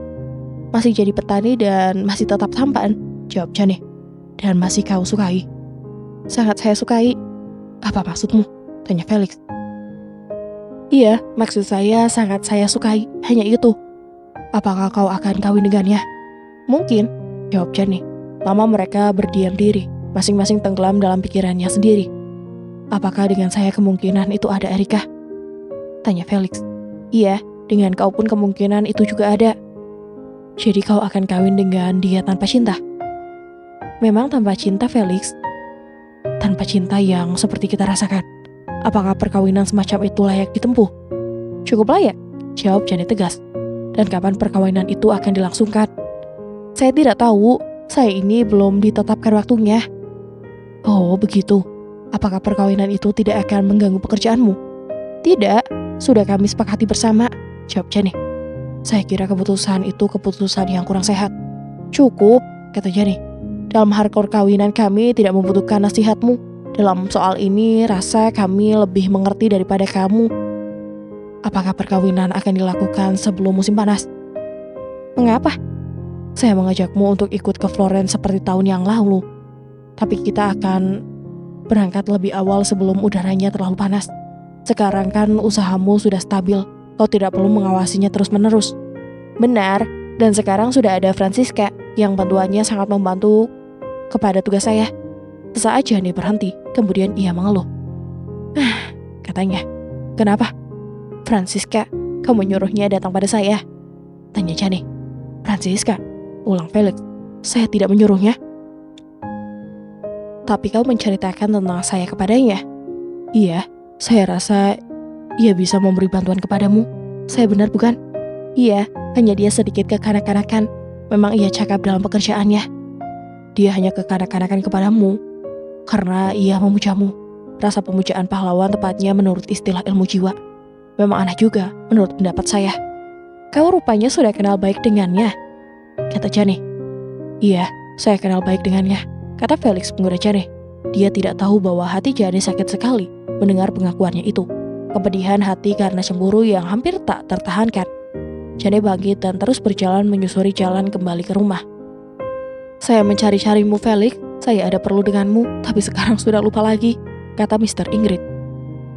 Masih jadi petani dan masih tetap tampan, jawab Jane. Dan masih kau sukai? Sangat saya sukai. Apa maksudmu? Tanya Felix. Iya, maksud saya sangat saya sukai, hanya itu. Apakah kau akan kawin dengannya? Mungkin, jawab Jane. Lama mereka berdiam diri, masing-masing tenggelam dalam pikirannya sendiri. Apakah dengan saya kemungkinan itu ada, Erika? Tanya Felix. Iya, dengan kau pun kemungkinan itu juga ada. Jadi kau akan kawin dengan dia tanpa cinta? Memang tanpa cinta, Felix. Tanpa cinta yang seperti kita rasakan. Apakah perkawinan semacam itu layak ditempuh? Cukup layak, jawab Jane tegas. Dan kapan perkawinan itu akan dilangsungkan? Saya tidak tahu, saya ini belum ditetapkan waktunya. Oh, begitu. Apakah perkawinan itu tidak akan mengganggu pekerjaanmu? Tidak, sudah kami sepakati bersama, jawab Jane. Saya kira keputusan itu keputusan yang kurang sehat. Cukup, kata Jane. Dalam hal perkawinan kami tidak membutuhkan nasihatmu. Dalam soal ini rasa kami lebih mengerti daripada kamu. Apakah perkawinan akan dilakukan sebelum musim panas? Mengapa? Saya mengajakmu untuk ikut ke Florence seperti tahun yang lalu. Tapi kita akan berangkat lebih awal sebelum udaranya terlalu panas. Sekarang kan usahamu sudah stabil. Kau tidak perlu mengawasinya terus-menerus. Benar, dan sekarang sudah ada Francisca yang bantuannya sangat membantu kepada tugas saya. Sesaat Jane berhenti, kemudian ia mengeluh. Katanya, kenapa? Francisca, kau menyuruhnya datang pada saya? Tanya Jane. Francisca, ulang Felix. Saya tidak menyuruhnya. Tapi kau menceritakan tentang saya kepadanya. Iya, saya rasa ia bisa memberi bantuan kepadamu. Saya benar bukan? Iya, hanya dia sedikit kekanak-kanakan. Memang ia cakap dalam pekerjaannya. Dia hanya kekanak-kanakan kepadamu karena ia memujamu. Rasa pemujaan pahlawan tepatnya menurut istilah ilmu jiwa. Memang aneh juga menurut pendapat saya. Kau rupanya sudah kenal baik dengannya, kata Jane. Iya, saya kenal baik dengannya, kata Felix menggoda Jane. Dia tidak tahu bahwa hati Jane sakit sekali mendengar pengakuannya itu. Kepedihan hati karena cemburu yang hampir tak tertahankan. Jane bangkit dan terus berjalan menyusuri jalan kembali ke rumah. Saya mencari-carimu, Felix. Saya ada perlu denganmu, tapi sekarang sudah lupa lagi, kata Mr. Ingrid.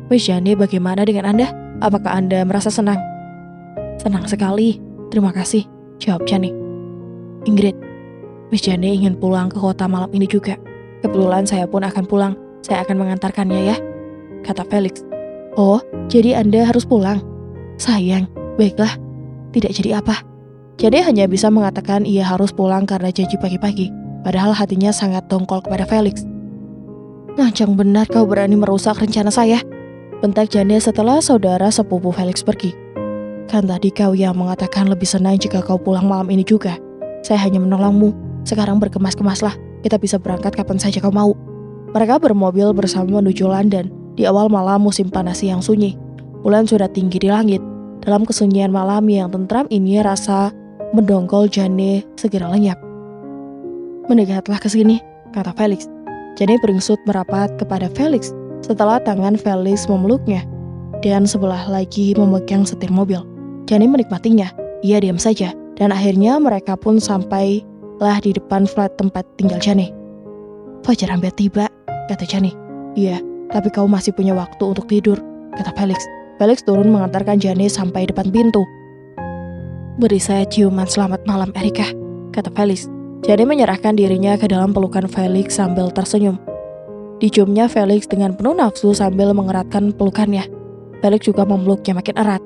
Miss Jane, bagaimana dengan Anda? Apakah Anda merasa senang? Senang sekali, terima kasih, jawab Jane. Ingrid, Miss Jane ingin pulang ke kota malam ini juga. Kebetulan saya pun akan pulang. Saya akan mengantarkannya ya, kata Felix. Oh, jadi Anda harus pulang? Sayang, baiklah. Tidak jadi apa. Jane hanya bisa mengatakan ia harus pulang karena janji pagi-pagi. Padahal hatinya sangat dongkol kepada Felix. Lancang benar kau berani merusak rencana saya, bentak Jane setelah saudara sepupu Felix pergi. Kan tadi kau yang mengatakan lebih senang jika kau pulang malam ini juga. Saya hanya menolongmu. Sekarang berkemas-kemaslah. Kita bisa berangkat kapan saja kau mau. Mereka bermobil bersama menuju London di awal malam musim panas yang sunyi. Bulan sudah tinggi di langit. Dalam kesunyian malam yang tentram ini, rasa mendongkol Jane segera lenyap. Mendekatlah ke sini, kata Felix. Jane beringsut merapat kepada Felix setelah tangan Felix memeluknya dan sebelah lagi memegang setir mobil. Jane menikmatinya. Ia diam saja dan akhirnya mereka pun sampailah di depan flat tempat tinggal Jane. Fajar hampir tiba, kata Jane. Iya, tapi kau masih punya waktu untuk tidur, kata Felix. Felix turun mengantarkan Jane sampai depan pintu. Beri saya ciuman selamat malam, Erika, kata Felix. Jane menyerahkan dirinya ke dalam pelukan Felix sambil tersenyum. Diciumnya Felix dengan penuh nafsu sambil mengeratkan pelukannya. Felix juga memeluknya makin erat.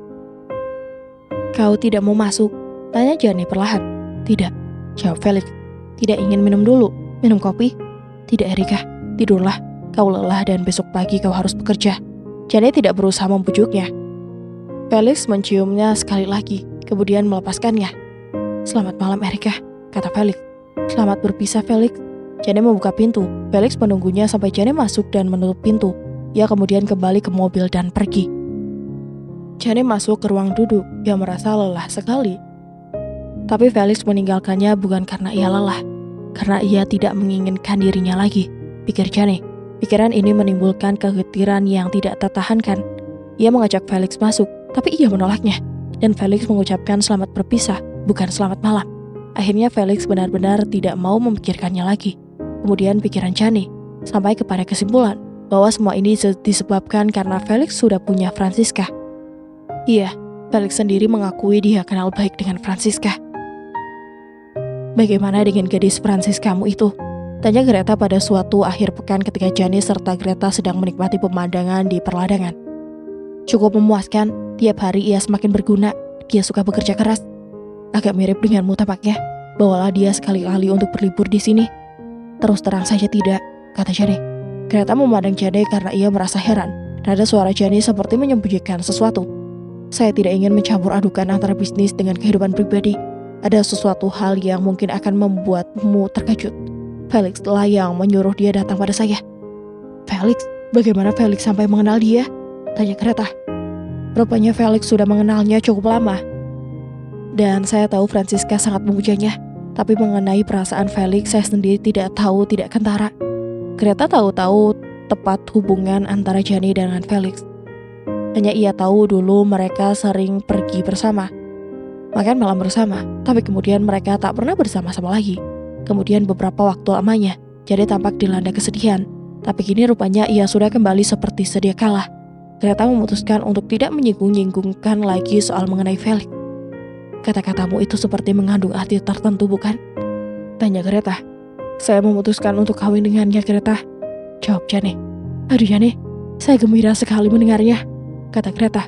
Kau tidak mau masuk? Tanya Jane perlahan. Tidak, jawab Felix. Tidak ingin minum dulu? Minum kopi? Tidak, Erika. Tidurlah. Kau lelah dan besok pagi kau harus bekerja. Jane tidak berusaha membujuknya. Felix menciumnya sekali lagi, kemudian melepaskannya. Selamat malam, Erika, kata Felix. Selamat berpisah, Felix. Jane membuka pintu. Felix menunggunya sampai Jane masuk dan menutup pintu. Ia kemudian kembali ke mobil dan pergi. Jane masuk ke ruang duduk. Ia merasa lelah sekali. Tapi Felix meninggalkannya bukan karena ia lelah, karena ia tidak menginginkan dirinya lagi, pikir Jane. Pikiran ini menimbulkan kegetiran yang tidak tertahankan. Ia mengajak Felix masuk, tapi ia menolaknya. Dan Felix mengucapkan selamat berpisah, bukan selamat malam. Akhirnya Felix benar-benar tidak mau memikirkannya lagi. Kemudian pikiran Jane sampai kepada kesimpulan bahwa semua ini disebabkan karena Felix sudah punya Francisca. Iya, Felix sendiri mengakui dia kenal baik dengan Francisca. Bagaimana dengan gadis Franciscamu itu? Tanya Greta pada suatu akhir pekan ketika Jane serta Greta sedang menikmati pemandangan di perladangan. Cukup memuaskan, tiap hari ia semakin berguna, dia suka bekerja keras. Agak mirip denganmu tampaknya, bawalah dia sekali-kali untuk berlibur di sini. Terus terang saja tidak, kata Jane. Greta memandang Jane karena ia merasa heran. Nada suara Jane seperti menyembunyikan sesuatu. Saya tidak ingin mencampur adukan antara bisnis dengan kehidupan pribadi. Ada sesuatu hal yang mungkin akan membuatmu terkejut. Felix lah yang menyuruh dia datang pada saya. Felix? Bagaimana Felix sampai mengenal dia? Tanya Greta. Rupanya Felix sudah mengenalnya cukup lama. Dan saya tahu Francisca sangat memujanya. Tapi mengenai perasaan Felix, saya sendiri tidak tahu, tidak kentara. Greta tahu-tahu tepat hubungan antara Jane dengan Felix. Hanya ia tahu dulu mereka sering pergi bersama, makan malam bersama, tapi kemudian mereka tak pernah bersama-sama lagi. Kemudian beberapa waktu lamanya, Jane tampak dilanda kesedihan. Tapi kini rupanya ia sudah kembali seperti sedia kala. Greta memutuskan untuk tidak menyinggung-nyinggungkan lagi soal mengenai Felix. Kata-katamu itu seperti mengandung arti tertentu, bukan? Tanya Greta. Saya memutuskan untuk kawin dengannya, Greta, jawab Jane. Aduh Jane, saya gembira sekali mendengarnya, kata Greta.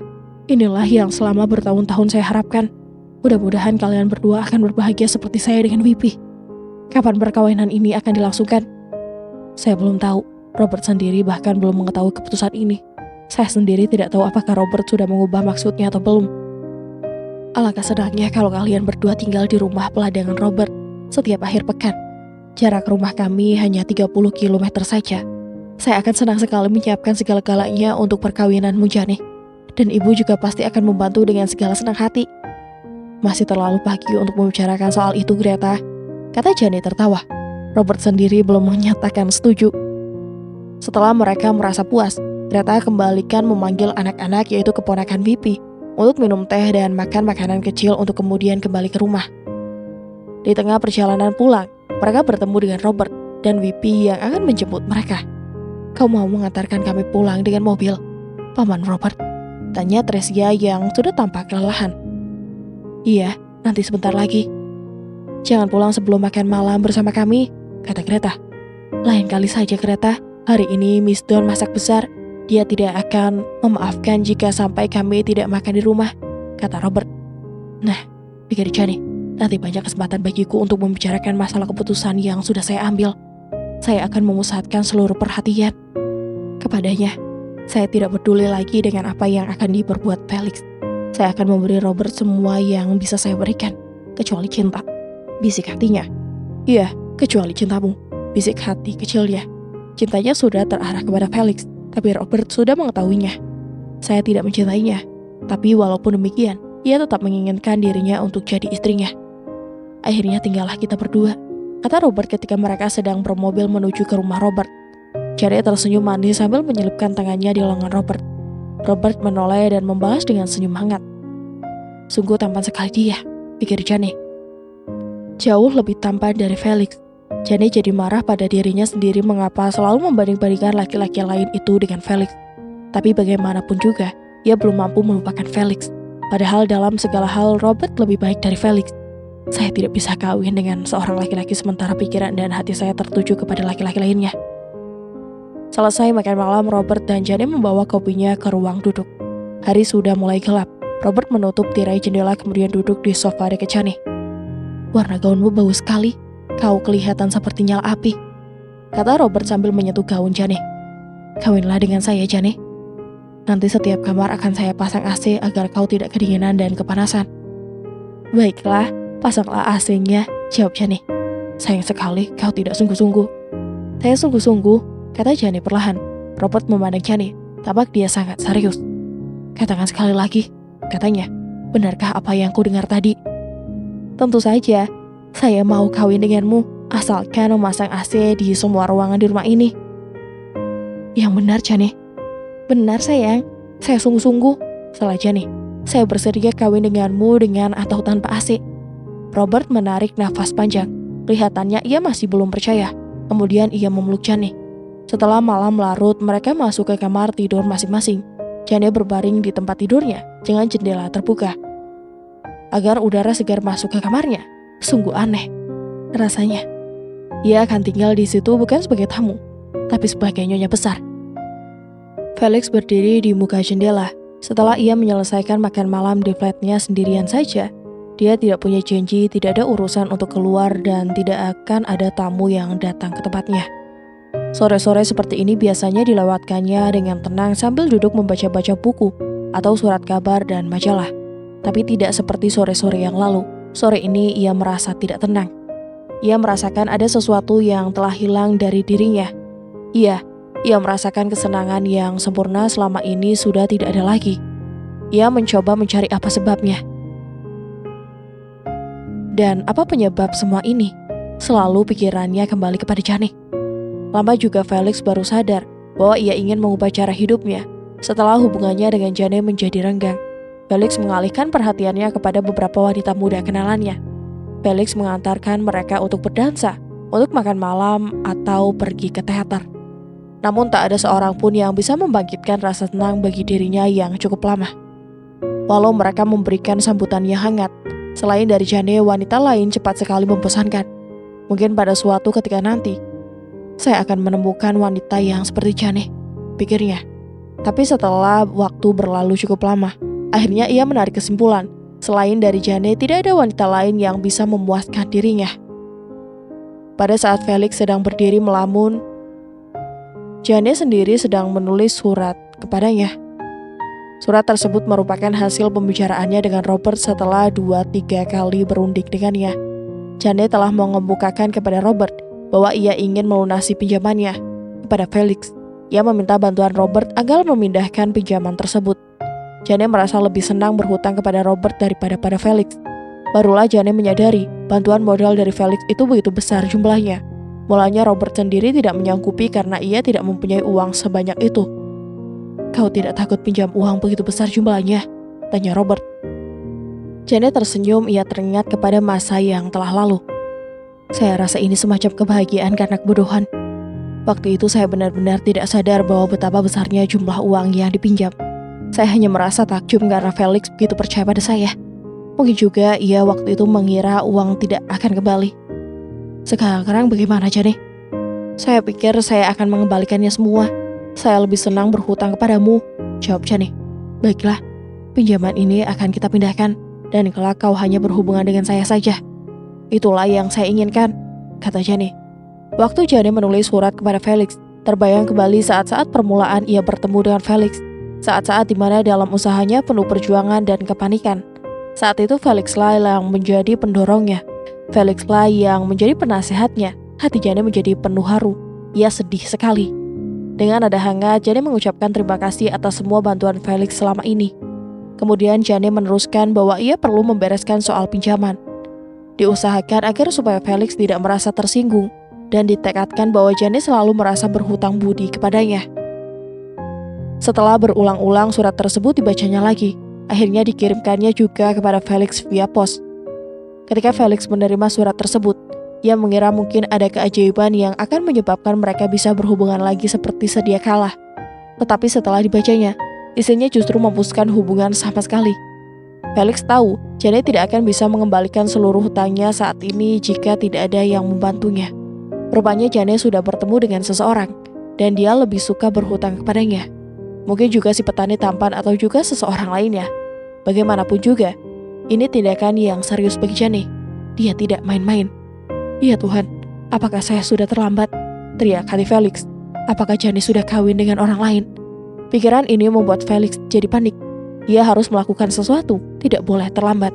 Inilah yang selama bertahun-tahun saya harapkan. Mudah-mudahan kalian berdua akan berbahagia seperti saya dengan Wipi. Kapan perkawinan ini akan dilangsungkan? Saya belum tahu. Robert sendiri bahkan belum mengetahui keputusan ini. Saya sendiri tidak tahu apakah Robert sudah mengubah maksudnya atau belum. Alangkah senangnya kalau kalian berdua tinggal di rumah peladangan Robert setiap akhir pekan. Jarak rumah kami hanya 30 km saja. Saya akan senang sekali menyiapkan segala-galanya untuk perkawinanmu, Jane. Dan ibu juga pasti akan membantu dengan segala senang hati. Masih terlalu pagi untuk membicarakan soal itu, Greta, kata Jane tertawa. Robert sendiri belum menyatakan setuju. Setelah mereka merasa puas, Greta kembalikan memanggil anak-anak, yaitu keponakan Bibi, untuk minum teh dan makan makanan kecil untuk kemudian kembali ke rumah. Di tengah perjalanan pulang, mereka bertemu dengan Robert dan Bibi yang akan menjemput mereka. Kau mau mengantarkan kami pulang dengan mobil, Paman Robert? Tanya Tresia yang sudah tampak kelelahan. Iya, nanti sebentar lagi. Jangan pulang sebelum makan malam bersama kami, kata Greta. Lain kali saja, Greta. Hari ini Miss Dawn masak besar. Dia tidak akan memaafkan jika sampai kami tidak makan di rumah, kata Robert. Nah, pikir Jane, nanti banyak kesempatan bagiku untuk membicarakan masalah keputusan yang sudah saya ambil. Saya akan memusatkan seluruh perhatian kepadanya. Saya tidak peduli lagi dengan apa yang akan diperbuat Felix. Saya akan memberi Robert semua yang bisa saya berikan, kecuali cinta, bisik hatinya. Iya, kecuali cintamu, bisik hati kecilnya. Cintanya sudah terarah kepada Felix, tapi Robert sudah mengetahuinya. Saya tidak mencintainya, tapi walaupun demikian, ia tetap menginginkan dirinya untuk jadi istrinya. Akhirnya tinggallah kita berdua, kata Robert ketika mereka sedang bermobil menuju ke rumah Robert. Jane tersenyum manis sambil menyelipkan tangannya di lengan Robert. Robert menoleh dan membalas dengan senyum hangat. Sungguh tampan sekali dia, pikir Jane. Jauh lebih tampan dari Felix. Jane jadi marah pada dirinya sendiri mengapa selalu membanding-bandingkan laki-laki lain itu dengan Felix. Tapi bagaimanapun juga, ia belum mampu melupakan Felix. Padahal dalam segala hal Robert lebih baik dari Felix. Saya tidak bisa kawin dengan seorang laki-laki sementara pikiran dan hati saya tertuju kepada laki-laki lainnya. Selesai makan malam, Robert dan Jane membawa kopinya ke ruang duduk. Hari sudah mulai gelap. Robert menutup tirai jendela kemudian duduk di sofa dekat Jane. Warna gaunmu bagus sekali. Kau kelihatan seperti nyala api, kata Robert sambil menyentuh gaun Jane. Kawinlah dengan saya, Jane. Nanti setiap kamar akan saya pasang AC agar kau tidak kedinginan dan kepanasan. Baiklah, pasanglah AC-nya, jawab Jane. Sayang sekali kau tidak sungguh-sungguh. Saya sungguh-sungguh, kata Jane perlahan. Robert memandang Jane, tampak dia sangat serius. Katakan sekali lagi, katanya. Benarkah apa yang ku dengar tadi? Tentu saja, saya mau kawin denganmu, asalkan memasang AC di semua ruangan di rumah ini. Yang benar, Jane. Benar, sayang. Saya sungguh-sungguh, salah Jane. Saya bersedia kawin denganmu dengan atau tanpa AC. Robert menarik nafas panjang. Kelihatannya ia masih belum percaya. Kemudian ia memeluk Jane. Setelah malam larut, mereka masuk ke kamar tidur masing-masing. Jane berbaring di tempat tidurnya dengan jendela terbuka, agar udara segar masuk ke kamarnya. Sungguh aneh rasanya. Ia akan tinggal di situ bukan sebagai tamu, tapi sebagai nyonya besar. Felix berdiri di muka jendela. Setelah ia menyelesaikan makan malam di flatnya sendirian saja, dia tidak punya janji, tidak ada urusan untuk keluar, dan tidak akan ada tamu yang datang ke tempatnya. Sore-sore seperti ini biasanya dilewatkannya dengan tenang sambil duduk membaca-baca buku atau surat kabar dan majalah. Tapi tidak seperti sore-sore yang lalu. Sore ini ia merasa tidak tenang. Ia merasakan ada sesuatu yang telah hilang dari dirinya. Ia merasakan kesenangan yang sempurna selama ini sudah tidak ada lagi. Ia mencoba mencari apa sebabnya. Dan apa penyebab semua ini? Selalu pikirannya kembali kepada Jane. Lama juga Felix baru sadar bahwa ia ingin mengubah cara hidupnya setelah hubungannya dengan Jane menjadi renggang. Felix mengalihkan perhatiannya kepada beberapa wanita muda kenalannya. Felix mengantarkan mereka untuk berdansa, untuk makan malam, atau pergi ke teater. Namun tak ada seorang pun yang bisa membangkitkan rasa tenang bagi dirinya yang cukup lama. Walau mereka memberikan sambutan yang hangat, selain dari Jane, wanita lain cepat sekali membosankan. Mungkin pada suatu ketika nanti, saya akan menemukan wanita yang seperti Jane, pikirnya. Tapi setelah waktu berlalu cukup lama, akhirnya ia menarik kesimpulan, selain dari Jane tidak ada wanita lain yang bisa memuaskan dirinya. Pada saat Felix sedang berdiri melamun, Jane sendiri sedang menulis surat kepadanya. Surat tersebut merupakan hasil pembicaraannya dengan Robert setelah 2-3 kali berunding dengannya. Jane telah mengemukakan kepada Robert bahwa ia ingin melunasi pinjamannya kepada Felix. Ia meminta bantuan Robert agar memindahkan pinjaman tersebut. Jane merasa lebih senang berhutang kepada Robert daripada pada Felix. Barulah Jane menyadari bantuan modal dari Felix itu begitu besar jumlahnya. Mulanya Robert sendiri tidak menyanggupi karena ia tidak mempunyai uang sebanyak itu. "Kau tidak takut pinjam uang begitu besar jumlahnya?" tanya Robert. Jane tersenyum, ia teringat kepada masa yang telah lalu. "Saya rasa ini semacam kebahagiaan karena kebodohan. Waktu itu saya benar-benar tidak sadar bahwa betapa besarnya jumlah uang yang dipinjam. Saya hanya merasa takjub karena Felix begitu percaya pada saya. Mungkin juga ia waktu itu mengira uang tidak akan kembali. Sekarang bagaimana, Jane? Saya pikir saya akan mengembalikannya semua. Saya lebih senang berhutang kepadamu," jawab Jane. "Baiklah, pinjaman ini akan kita pindahkan, dan kelak kau hanya berhubungan dengan saya saja. Itulah yang saya inginkan," kata Jane. Waktu Jane menulis surat kepada Felix, terbayang kembali saat-saat permulaan ia bertemu dengan Felix. Saat-saat dimana dalam usahanya penuh perjuangan dan kepanikan. Saat itu Felix lah yang menjadi pendorongnya. Felix lah yang menjadi penasehatnya. Hati Jane menjadi penuh haru. Ia sedih sekali. Dengan nada hangat, Jane mengucapkan terima kasih atas semua bantuan Felix selama ini. Kemudian Jane meneruskan bahwa ia perlu membereskan soal pinjaman. Diusahakan agar supaya Felix tidak merasa tersinggung, dan ditekadkan bahwa Jane selalu merasa berhutang budi kepadanya. Setelah berulang-ulang surat tersebut dibacanya lagi, akhirnya dikirimkannya juga kepada Felix via pos. Ketika Felix menerima surat tersebut, ia mengira mungkin ada keajaiban yang akan menyebabkan mereka bisa berhubungan lagi seperti sedia kala. Tetapi setelah dibacanya, isinya justru memupuskan hubungan sama sekali. Felix tahu Jane tidak akan bisa mengembalikan seluruh hutangnya saat ini jika tidak ada yang membantunya. Rupanya Jane sudah bertemu dengan seseorang, dan dia lebih suka berhutang kepadanya. Mungkin juga si petani tampan atau juga seseorang lainnya. Bagaimanapun juga, ini tindakan yang serius bagi Jane. Dia tidak main-main. "Ya Tuhan, apakah saya sudah terlambat?" teriak hati Felix. Apakah Jane sudah kawin dengan orang lain? Pikiran ini membuat Felix jadi panik. Dia harus melakukan sesuatu, tidak boleh terlambat.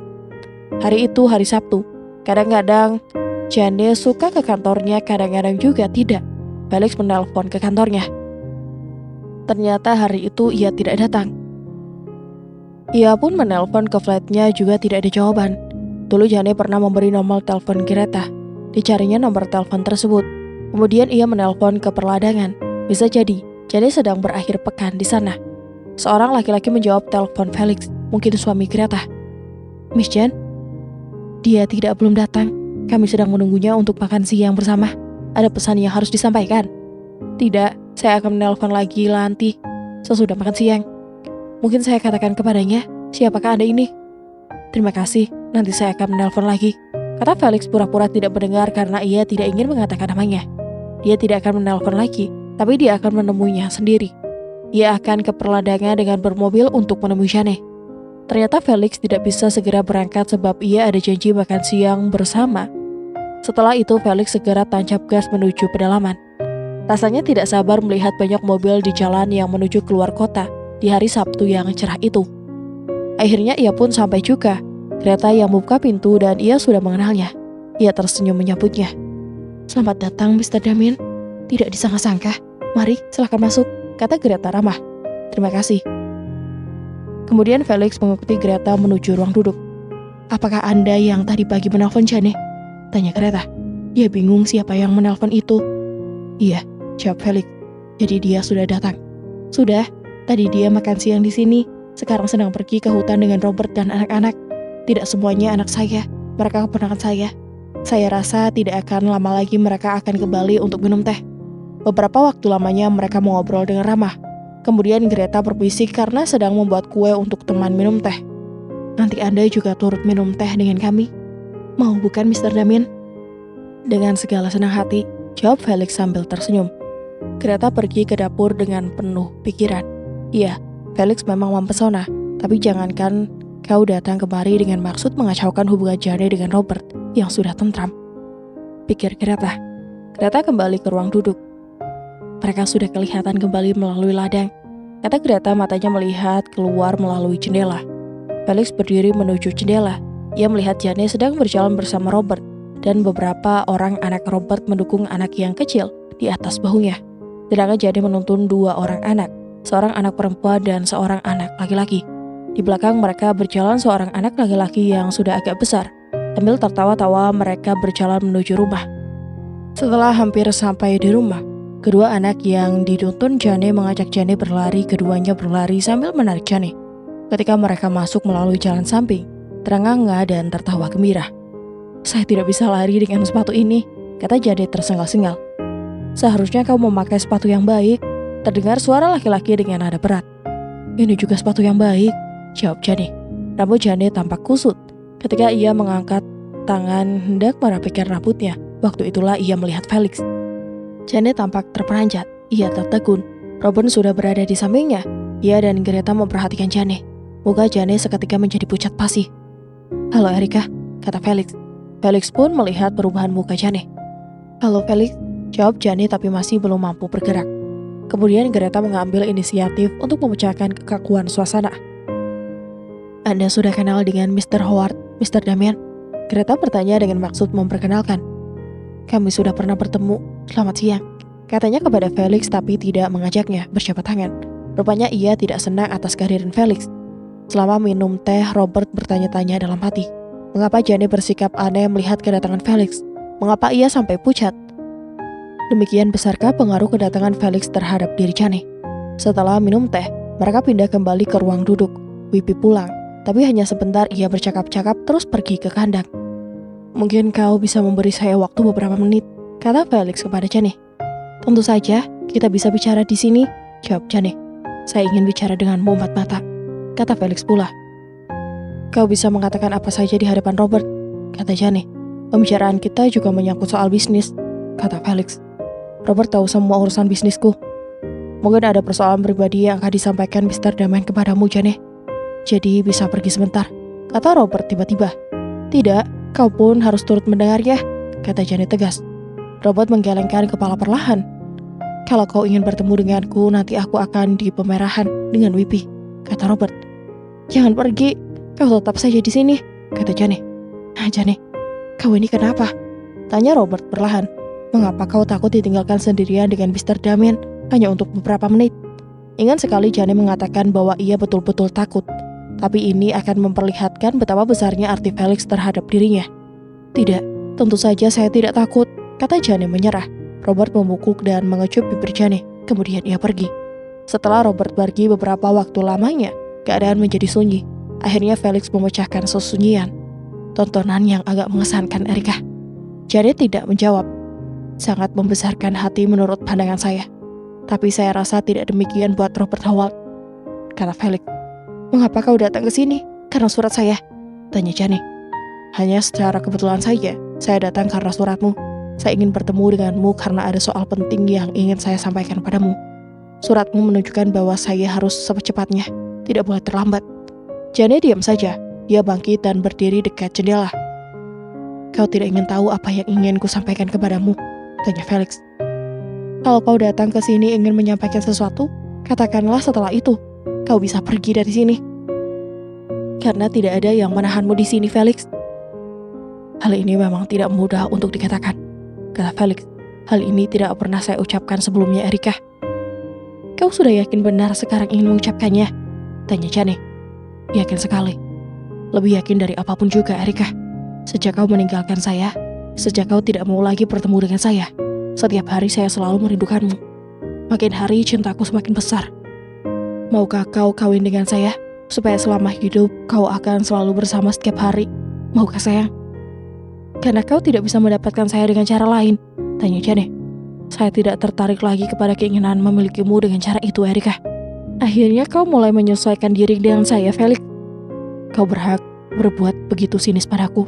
Hari itu hari Sabtu. Kadang-kadang Jane suka ke kantornya, kadang-kadang juga tidak. Felix menelpon ke kantornya. Ternyata hari itu ia tidak datang. Ia pun menelpon ke flatnya, juga tidak ada jawaban. Dulu Jane pernah memberi nomor telepon Greta. Dicarinya nomor telepon tersebut. Kemudian ia menelpon ke perladangan. Bisa jadi Jane sedang berakhir pekan di sana. Seorang laki-laki menjawab telepon Felix, mungkin suami Greta. "Miss Jane?" "Dia belum datang. Kami sedang menunggunya untuk makan siang bersama. Ada pesan yang harus disampaikan." "Tidak, saya akan menelpon lagi nanti sesudah makan siang. Mungkin saya katakan kepadanya, siapakah Anda ini?" "Terima kasih, nanti saya akan menelpon lagi," kata Felix pura-pura tidak mendengar karena ia tidak ingin mengatakan namanya. Dia tidak akan menelpon lagi, tapi dia akan menemuinya sendiri. Ia akan ke perladangan dengan bermobil untuk menemui Jane. Ternyata Felix tidak bisa segera berangkat sebab ia ada janji makan siang bersama. Setelah itu Felix segera tancap gas menuju pedalaman. Rasanya tidak sabar melihat banyak mobil di jalan yang menuju keluar kota di hari Sabtu yang cerah itu. Akhirnya ia pun sampai juga. Greta yang membuka pintu dan ia sudah mengenalnya. Ia tersenyum menyambutnya. "Selamat datang, Mr. Damien. Tidak disangka-sangka. Mari, silakan masuk," kata Greta ramah. "Terima kasih." Kemudian Felix mengikuti Greta menuju ruang duduk. "Apakah Anda yang tadi pagi menelpon Jane?" tanya Greta. Dia bingung siapa yang menelpon itu. "Iya," jawab Felix. "Jadi dia sudah datang?" "Sudah. Tadi dia makan siang di sini. Sekarang sedang pergi ke hutan dengan Robert dan anak-anak. Tidak semuanya anak saya. Mereka keponakan saya. Saya rasa tidak akan lama lagi mereka akan kembali untuk minum teh." Beberapa waktu lamanya mereka mengobrol dengan ramah. Kemudian Greta berbisik karena sedang membuat kue untuk teman minum teh. "Nanti Anda juga turut minum teh dengan kami? Mau bukan, Mr. Damien?" "Dengan segala senang hati," jawab Felix sambil tersenyum. Greta pergi ke dapur dengan penuh pikiran. Iya, Felix memang mempesona, tapi jangankan kau datang kemari dengan maksud mengacaukan hubungan Jane dengan Robert yang sudah tentram, pikir Greta. Greta kembali ke ruang duduk. Mereka sudah kelihatan kembali melalui ladang, kata Greta matanya melihat keluar melalui jendela. Felix berdiri menuju jendela. Ia melihat Jane sedang berjalan bersama Robert dan beberapa orang anak Robert mendukung anak yang kecil di atas bahunya. Sedangkan Jane menuntun dua orang anak, seorang anak perempuan dan seorang anak laki-laki. Di belakang mereka berjalan seorang anak laki-laki yang sudah agak besar. Sambil tertawa-tawa mereka berjalan menuju rumah. Setelah hampir sampai di rumah, kedua anak yang dituntun Jane mengajak Jane berlari. Keduanya berlari sambil menarik Jane. Ketika mereka masuk melalui jalan samping, terengah-engah dan tertawa gembira. "Saya tidak bisa lari dengan sepatu ini," kata Jane tersengal-sengal. "Seharusnya kau memakai sepatu yang baik," terdengar suara laki-laki dengan nada berat. "Ini juga sepatu yang baik," jawab Jane. Rambut Jane tampak kusut ketika ia mengangkat tangan hendak merapikan rambutnya. Waktu itulah ia melihat Felix. Jane tampak terperanjat. Ia tertegun. Robin sudah berada di sampingnya. Ia dan Greta memperhatikan Jane. Muka Jane seketika menjadi pucat pasi. "Halo Erika," kata Felix. Felix pun melihat perubahan muka Jane. "Halo Felix," jawab Jane tapi masih belum mampu bergerak. Kemudian Greta mengambil inisiatif untuk memecahkan kekakuan suasana. "Anda sudah kenal dengan Mr. Howard, Mr. Damian?" Greta bertanya dengan maksud memperkenalkan. "Kami sudah pernah bertemu, selamat siang," katanya kepada Felix tapi tidak mengajaknya berjabat tangan. Rupanya ia tidak senang atas kehadiran Felix. Selama minum teh, Robert bertanya-tanya dalam hati. Mengapa Jane bersikap aneh melihat kedatangan Felix? Mengapa ia sampai pucat? Demikian besarkah pengaruh kedatangan Felix terhadap diri Jane? Setelah minum teh, mereka pindah kembali ke ruang duduk. Wipi pulang, tapi hanya sebentar ia bercakap-cakap terus pergi ke kandang. "Mungkin kau bisa memberi saya waktu beberapa menit," kata Felix kepada Jane. "Tentu saja, kita bisa bicara di sini," jawab Jane. "Saya ingin bicara denganmu empat mata," kata Felix pula. "Kau bisa mengatakan apa saja di hadapan Robert," kata Jane. "Pembicaraan kita juga menyangkut soal bisnis," kata Felix. "Robert tahu semua urusan bisnisku. Mungkin ada persoalan pribadi yang akan disampaikan Mr. Damian kepadamu, Jane. Jadi bisa pergi sebentar," kata Robert tiba-tiba. "Tidak, kau pun harus turut mendengarnya," kata Jane tegas. Robert menggelengkan kepala perlahan. "Kalau kau ingin bertemu denganku, nanti aku akan di pemerahan dengan Wipi," kata Robert. "Jangan pergi, kau tetap saja di sini," kata Jane. "Jane, kau ini kenapa?" tanya Robert perlahan. "Mengapa kau takut ditinggalkan sendirian dengan Mr. Damian hanya untuk beberapa menit?" Ingat sekali Jane mengatakan bahwa ia betul-betul takut. Tapi ini akan memperlihatkan betapa besarnya arti Felix terhadap dirinya. "Tidak, tentu saja saya tidak takut," kata Jane menyerah. Robert membungkuk dan mengecup bibir Jane. Kemudian ia pergi. Setelah Robert pergi beberapa waktu lamanya, keadaan menjadi sunyi. Akhirnya Felix memecahkan kesunyian. "Tontonan yang agak mengesankan, Erika." Jane tidak menjawab. "Sangat membesarkan hati menurut pandangan saya. Tapi saya rasa tidak demikian buat Robert Howard," kata Felix. "Mengapa kau datang ke sini? Karena surat saya?" tanya Jane. "Hanya secara kebetulan saja, saya datang karena suratmu. Saya ingin bertemu denganmu karena ada soal penting yang ingin saya sampaikan padamu. Suratmu menunjukkan bahwa saya harus secepatnya, tidak boleh terlambat." Jane diam saja. Dia bangkit dan berdiri dekat jendela. "Kau tidak ingin tahu apa yang ingin ku sampaikan kepadamu?" tanya Felix. "Kalau kau datang ke sini ingin menyampaikan sesuatu, katakanlah setelah itu. Kau bisa pergi dari sini. Karena tidak ada yang menahanmu di sini, Felix." "Hal ini memang tidak mudah untuk dikatakan," kata Felix. "Hal ini tidak pernah saya ucapkan sebelumnya, Erika." "Kau sudah yakin benar sekarang ingin mengucapkannya?" tanya Jane. "Yakin sekali. Lebih yakin dari apapun juga, Erika. Sejak kau meninggalkan saya, sejak kau tidak mau lagi bertemu dengan saya, setiap hari saya selalu merindukanmu. Makin hari cintaku semakin besar. Maukah kau kawin dengan saya, supaya selama hidup kau akan selalu bersama setiap hari? Maukah sayang?" "Karena kau tidak bisa mendapatkan saya dengan cara lain," tanya Jane. "Saya tidak tertarik lagi kepada keinginan memilikimu dengan cara itu, Erika. Akhirnya kau mulai menyesuaikan diri dengan saya, Felix." "Kau berhak berbuat begitu sinis padaku,"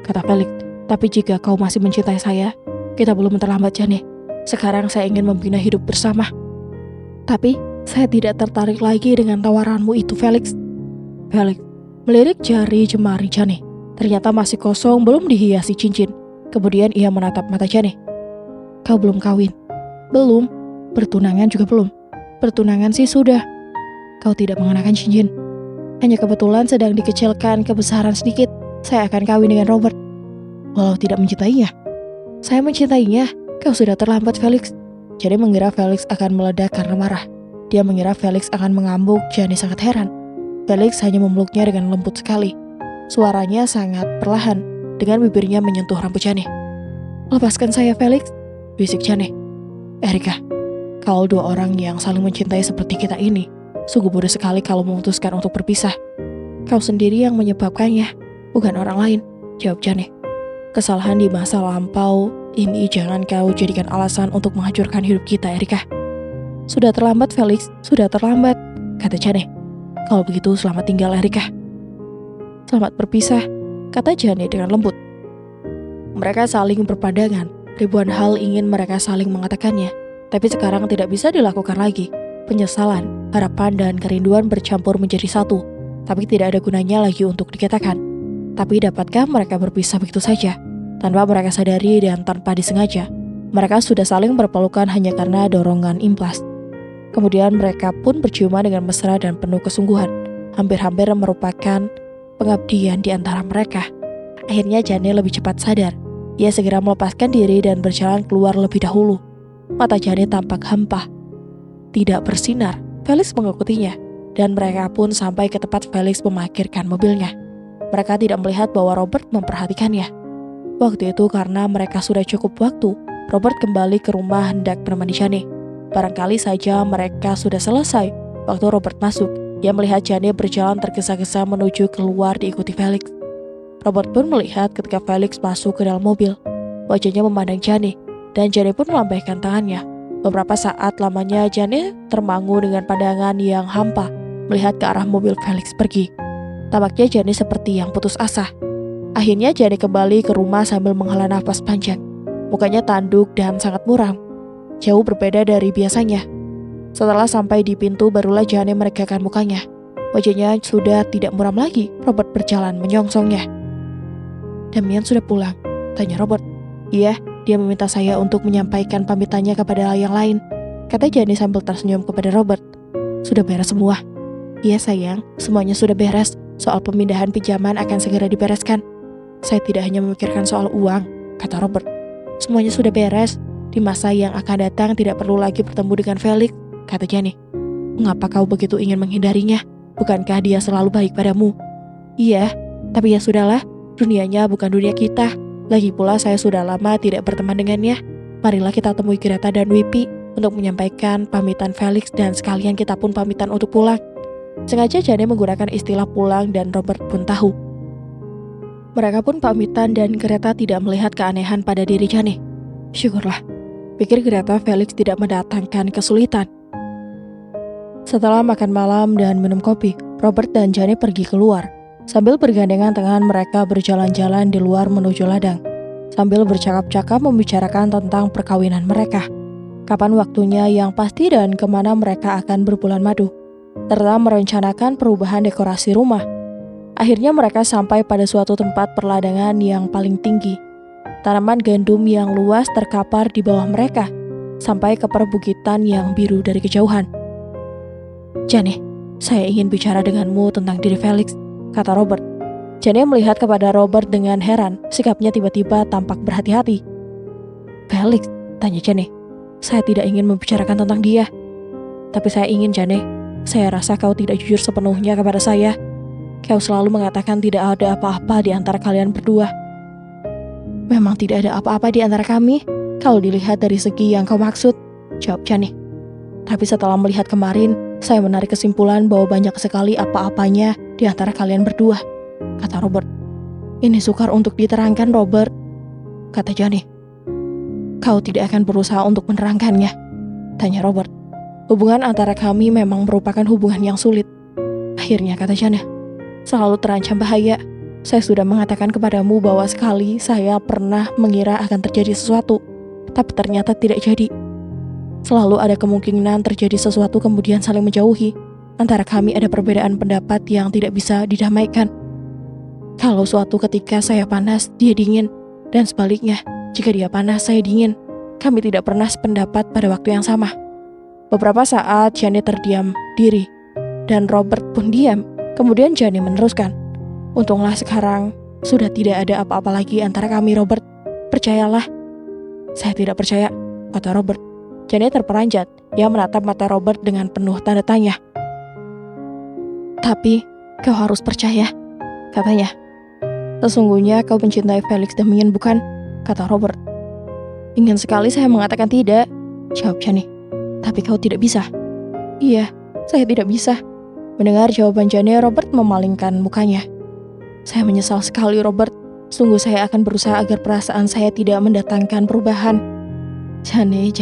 kata Felix. "Tapi jika kau masih mencintai saya, kita belum terlambat, Jane. Sekarang saya ingin membina hidup bersama." "Tapi saya tidak tertarik lagi dengan tawaranmu itu, Felix." Felix melirik jari jemari Jane. Ternyata masih kosong, belum dihiasi cincin. Kemudian ia menatap mata Jane. "Kau belum kawin?" "Belum." "Bertunangan juga belum?" "Bertunangan sih sudah." "Kau tidak mengenakan cincin?" "Hanya kebetulan sedang dikecilkan kebesaran sedikit. Saya akan kawin dengan Robert." "Walau tidak mencintainya?" "Saya mencintainya." "Kau sudah terlambat, Felix." Jane mengira Felix akan meledak karena marah. Dia mengira Felix akan mengamuk. Jane sangat heran. Felix hanya memeluknya dengan lembut sekali. Suaranya sangat perlahan. dengan bibirnya menyentuh rambut Jane. "Lepaskan saya, Felix," bisik Jane. "Erika, kalau dua orang yang saling mencintai seperti kita ini, sungguh bodoh sekali kalau memutuskan untuk berpisah. Kau sendiri yang menyebabkannya, bukan orang lain," jawab Jane. "Kesalahan di masa lampau ini jangan kau jadikan alasan untuk menghancurkan hidup kita, Erika." "Sudah terlambat, Felix, sudah terlambat," kata Jane. "Kalau begitu selamat tinggal, Erika." "Selamat berpisah," kata Jane dengan lembut. Mereka saling berpandangan, ribuan hal ingin mereka saling mengatakannya, tapi sekarang tidak bisa dilakukan lagi. Penyesalan, harapan, dan kerinduan bercampur menjadi satu, tapi tidak ada gunanya lagi untuk dikatakan. Tapi dapatkah mereka berpisah begitu saja, tanpa mereka sadari dan tanpa disengaja? Mereka sudah saling berpelukan hanya karena dorongan impulsif. Kemudian mereka pun berciuman dengan mesra dan penuh kesungguhan, hampir-hampir merupakan pengabdian di antara mereka. Akhirnya Jane lebih cepat sadar. Ia segera melepaskan diri dan berjalan keluar lebih dahulu. Mata Jane tampak hampa, tidak bersinar. Felix mengikutinya, dan mereka pun sampai ke tempat Felix memarkirkan mobilnya. Mereka tidak melihat bahwa Robert memperhatikannya. Waktu itu karena mereka sudah cukup waktu, Robert kembali ke rumah hendak menemani Jane. Barangkali saja mereka sudah selesai. Waktu Robert masuk, ia melihat Jane berjalan tergesa-gesa menuju keluar diikuti Felix. Robert pun melihat ketika Felix masuk ke dalam mobil. Wajahnya memandang Jane, dan Jane pun melambaikan tangannya. Beberapa saat lamanya Jane termangu dengan pandangan yang hampa, melihat ke arah mobil Felix pergi. Tampaknya Jane seperti yang putus asa. Akhirnya Jane kembali ke rumah sambil menghela nafas panjang. Mukanya tanduk dan sangat muram, jauh berbeda dari biasanya. Setelah sampai di pintu, barulah Jane meregangkan mukanya. Wajahnya sudah tidak muram lagi. Robert berjalan menyongsongnya. "Damian sudah pulang?" tanya Robert. "Iya, dia meminta saya untuk menyampaikan pamitannya kepada yang lain," kata Jane sambil tersenyum kepada Robert. "Sudah beres semua?" "Iya sayang, semuanya sudah beres. Soal pemindahan pinjaman akan segera dibereskan." "Saya tidak hanya memikirkan soal uang," kata Robert. "Semuanya sudah beres. Di masa yang akan datang tidak perlu lagi bertemu dengan Felix," kata Jane. "Mengapa kau begitu ingin menghindarinya? Bukankah dia selalu baik padamu?" "Iya, tapi ya sudahlah. Dunianya bukan dunia kita. Lagi pula saya sudah lama tidak berteman dengannya. Marilah kita temui Greta dan Wipi untuk menyampaikan pamitan Felix dan sekalian kita pun pamitan untuk pulang." Sengaja Jane menggunakan istilah pulang dan Robert pun tahu. Mereka pun pamitan dan Greta tidak melihat keanehan pada diri Jane. Syukurlah, pikir Greta, Felix tidak mendatangkan kesulitan. Setelah makan malam dan minum kopi, Robert dan Jane pergi keluar. Sambil bergandengan tangan mereka berjalan-jalan di luar menuju ladang. Sambil bercakap-cakap membicarakan tentang perkawinan mereka. Kapan waktunya yang pasti dan kemana mereka akan berbulan madu. Serta merencanakan perubahan dekorasi rumah. Akhirnya mereka sampai pada suatu tempat perladangan yang paling tinggi. Tanaman gandum yang luas terkapar di bawah mereka. Sampai ke perbukitan yang biru dari kejauhan. "Jane, saya ingin bicara denganmu tentang diri Felix," kata Robert. Jane melihat kepada Robert dengan heran, sikapnya tiba-tiba tampak berhati-hati. "Felix?" tanya Jane. "Saya tidak ingin membicarakan tentang dia." "Tapi saya ingin, Jane. Saya rasa kau tidak jujur sepenuhnya kepada saya. Kau selalu mengatakan tidak ada apa-apa di antara kalian berdua." "Memang tidak ada apa-apa di antara kami, kalau dilihat dari segi yang kau maksud," jawab Jane. "Tapi setelah melihat kemarin, saya menarik kesimpulan bahwa banyak sekali apa-apanya di antara kalian berdua," kata Robert. "Ini sukar untuk diterangkan, Robert," kata Jane. "Kau tidak akan berusaha untuk menerangkannya?" tanya Robert. "Hubungan antara kami memang merupakan hubungan yang sulit," akhirnya kata Jane. "Selalu terancam bahaya. Saya sudah mengatakan kepadamu bahwa sekali saya pernah mengira akan terjadi sesuatu, tapi ternyata tidak jadi. Selalu ada kemungkinan terjadi sesuatu kemudian saling menjauhi. Antara kami ada perbedaan pendapat yang tidak bisa didamaikan. Kalau suatu ketika saya panas, dia dingin, dan sebaliknya, jika dia panas, saya dingin. Kami tidak pernah sependapat pada waktu yang sama." Beberapa saat Jane terdiam diri, dan Robert pun diam. Kemudian Jane meneruskan, "Untunglah sekarang sudah tidak ada apa-apa lagi antara kami, Robert. Percayalah." "Saya tidak percaya," kata Robert. Jane terperanjat. Ia menatap mata Robert dengan penuh tanda tanya. "Tapi kau harus percaya," katanya. Sesungguhnya kau mencintai Felix Damien, bukan? Kata Robert. Ingin sekali saya mengatakan tidak, jawab Jane. Tapi kau tidak bisa. Iya, saya tidak bisa. Mendengar jawaban Jane, Robert memalingkan mukanya. Saya menyesal sekali, Robert. Sungguh saya akan berusaha agar perasaan saya tidak mendatangkan perubahan. Jane,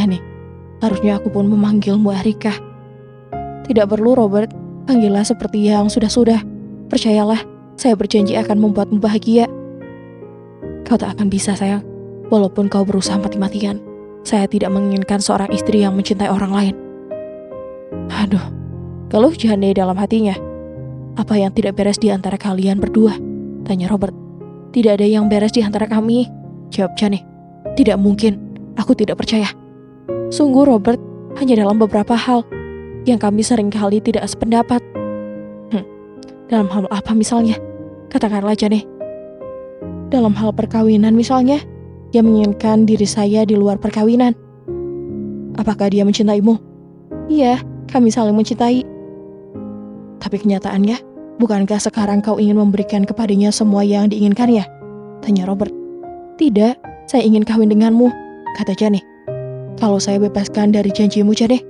harusnya aku pun memanggilmu Erika. Tidak perlu, Robert. Panggillah seperti yang sudah-sudah. Percayalah, saya berjanji akan membuatmu bahagia. Kau tak akan bisa, sayang. Walaupun kau berusaha mati-matian, saya tidak menginginkan seorang istri yang mencintai orang lain. Aduh, keluh Jane dalam hatinya. Apa yang tidak beres di antara kalian berdua? Tanya Robert. Tidak ada yang beres di antara kami, jawab Jane. Tidak mungkin, aku tidak percaya. Sungguh Robert, hanya dalam beberapa hal yang kami seringkali tidak sependapat. Dalam hal apa misalnya? Katakanlah Jane. Dalam hal perkawinan misalnya. Dia menginginkan diri saya di luar perkawinan. Apakah dia mencintaimu? Iya, kami saling mencintai. Tapi kenyataannya, bukankah sekarang kau ingin memberikan kepadanya semua yang diinginkannya? Tanya Robert. Tidak, saya ingin kawin denganmu, kata Jane. Kalau saya bebaskan dari janjimu, Jane.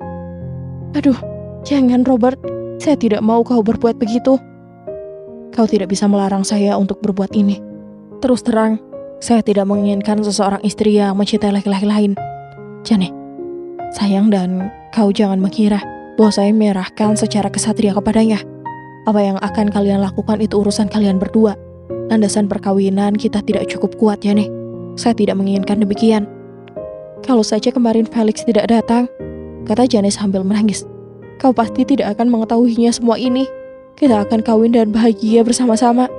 Aduh, jangan Robert, saya tidak mau kau berbuat begitu. Kau tidak bisa melarang saya untuk berbuat ini. Terus terang, saya tidak menginginkan seseorang istri yang mencintai laki-laki lain. Jane, sayang, dan kau jangan mengira bahwa saya menyerahkan secara kesatria kepadanya. Apa yang akan kalian lakukan itu urusan kalian berdua. Landasan perkawinan kita tidak cukup kuat, Jane. Saya tidak menginginkan demikian. Kalau saja kemarin Felix tidak datang, kata Jane sambil menangis. Kau pasti tidak akan mengetahuinya semua ini. Kita akan kawin dan bahagia bersama-sama.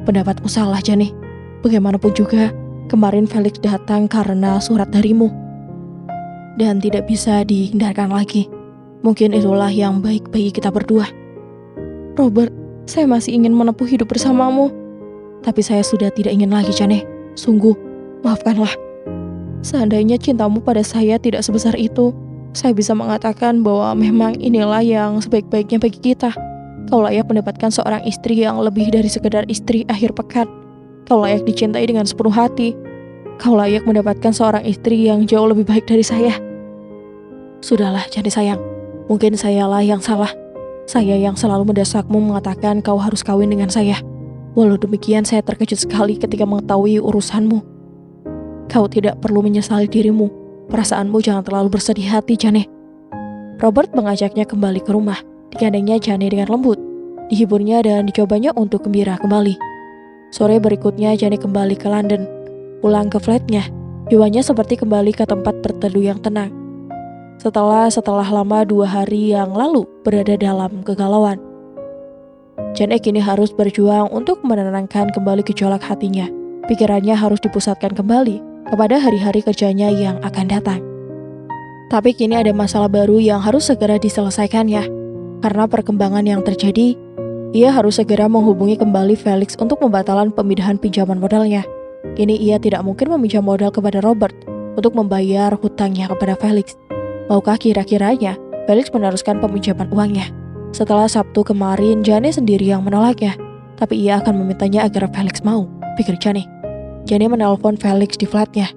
Pendapatmu salah, Jane. Bagaimanapun juga, kemarin Felix datang karena surat darimu. Dan tidak bisa dihindarkan lagi. Mungkin itulah yang baik bagi kita berdua. Robert, saya masih ingin menempuh hidup bersamamu. Tapi saya sudah tidak ingin lagi, Jane. Sungguh, maafkanlah. Seandainya cintamu pada saya tidak sebesar itu, saya bisa mengatakan bahwa memang inilah yang sebaik-baiknya bagi kita. Kau layak mendapatkan seorang istri yang lebih dari sekedar istri akhir pekan. Kau layak dicintai dengan sepenuh hati. Kau layak mendapatkan seorang istri yang jauh lebih baik dari saya. Sudahlah, Jane sayang. Mungkin sayalah yang salah. Saya yang selalu mendesakmu mengatakan kau harus kawin dengan saya. Walau demikian, saya terkejut sekali ketika mengetahui urusanmu. Kau tidak perlu menyesali dirimu. Perasaanmu jangan terlalu bersedih hati, Jane. Robert mengajaknya kembali ke rumah. Digandengnya Jane dengan lembut. Dihiburnya dan dicobanya untuk gembira kembali. Sore berikutnya Jane kembali ke London. Pulang ke flatnya, jiwanya seperti kembali ke tempat berteduh yang tenang. Setelah lama 2 hari yang lalu berada dalam kegalauan, Jane kini harus berjuang untuk menenangkan kembali gejolak hatinya. Pikirannya harus dipusatkan kembali kepada hari-hari kerjanya yang akan datang. Tapi kini ada masalah baru yang harus segera diselesaikannya. Karena perkembangan yang terjadi, ia harus segera menghubungi kembali Felix untuk pembatalan pemindahan pinjaman modalnya. Kini ia tidak mungkin meminjam modal kepada Robert untuk membayar hutangnya kepada Felix. Maukah kira-kiranya Felix meneruskan peminjaman uangnya? Setelah Sabtu kemarin, Jane sendiri yang menolaknya. Tapi ia akan memintanya agar Felix mau, pikir Jane. Jane menelpon Felix di flatnya.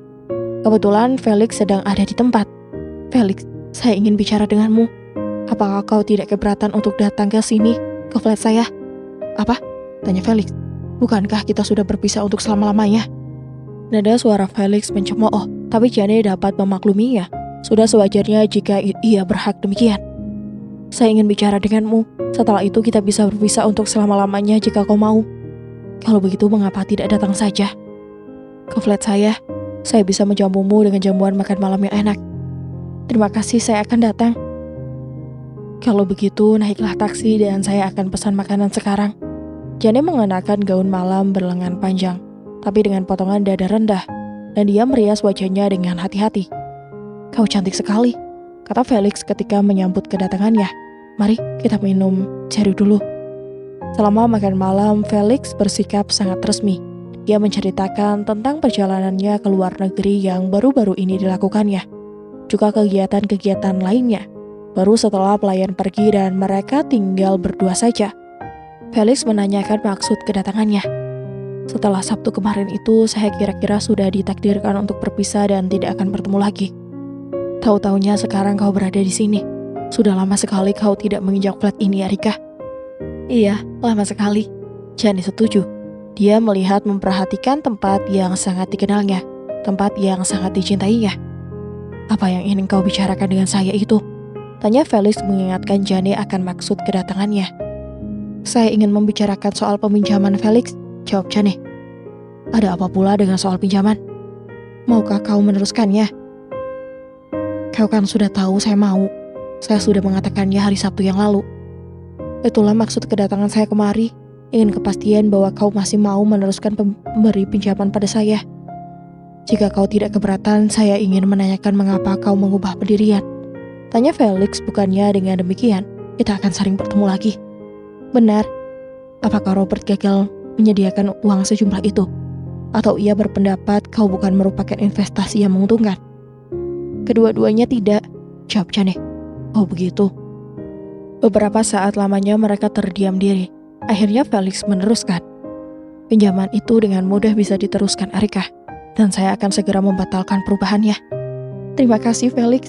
Kebetulan Felix sedang ada di tempat. Felix, saya ingin bicara denganmu. Apakah kau tidak keberatan untuk datang ke sini? Ke flat saya. Apa? Tanya Felix. Bukankah kita sudah berpisah untuk selama-lamanya? Nada suara Felix mencemooh, tapi Jane dapat memakluminya. Sudah sewajarnya jika ia berhak demikian. Saya ingin bicara denganmu. Setelah itu kita bisa berpisah untuk selama-lamanya jika kau mau. Kalau begitu mengapa tidak datang saja? Ke flat saya bisa menjamumu dengan jamuan makan malam yang enak. Terima kasih, saya akan datang. Kalau begitu, naiklah taksi dan saya akan pesan makanan sekarang. Jane mengenakan gaun malam berlengan panjang, tapi dengan potongan dada rendah, dan dia merias wajahnya dengan hati-hati. Kau cantik sekali, kata Felix ketika menyambut kedatangannya. Mari kita minum cherry dulu. Selama makan malam, Felix bersikap sangat resmi. Dia menceritakan tentang perjalanannya ke luar negeri yang baru-baru ini dilakukannya, juga kegiatan-kegiatan lainnya. Baru setelah pelayan pergi dan mereka tinggal berdua saja, Felix menanyakan maksud kedatangannya. Setelah Sabtu kemarin itu, saya kira-kira sudah ditakdirkan untuk berpisah dan tidak akan bertemu lagi. Tahu-taunya sekarang kau berada di sini. Sudah lama sekali kau tidak menginjak flat ini, Erika. Iya, lama sekali. Jani setuju. Dia melihat memperhatikan tempat yang sangat dikenalnya, tempat yang sangat dicintainya. Apa yang ingin kau bicarakan dengan saya itu? Tanya Felix mengingatkan Jani akan maksud kedatangannya. Saya ingin membicarakan soal peminjaman, Felix, jawab Jani. Ada apa pula dengan soal pinjaman? Maukah kau meneruskannya? Kau kan sudah tahu saya mau. Saya sudah mengatakannya hari Sabtu yang lalu. Itulah maksud kedatangan saya kemari. Ingin kepastian bahwa kau masih mau meneruskan pemberi pinjaman pada saya. Jika kau tidak keberatan, saya ingin menanyakan mengapa kau mengubah pendirian. Tanya Felix. Bukannya dengan demikian kita akan sering bertemu lagi. Benar. Apakah Robert gagal menyediakan uang sejumlah itu? Atau ia berpendapat kau bukan merupakan investasi yang menguntungkan? Kedua-duanya tidak, jawab Jane. Oh begitu. Beberapa saat lamanya mereka terdiam diri. Akhirnya Felix meneruskan. Pinjaman itu dengan mudah bisa diteruskan, Erika. Dan saya akan segera membatalkan perubahannya. Terima kasih, Felix.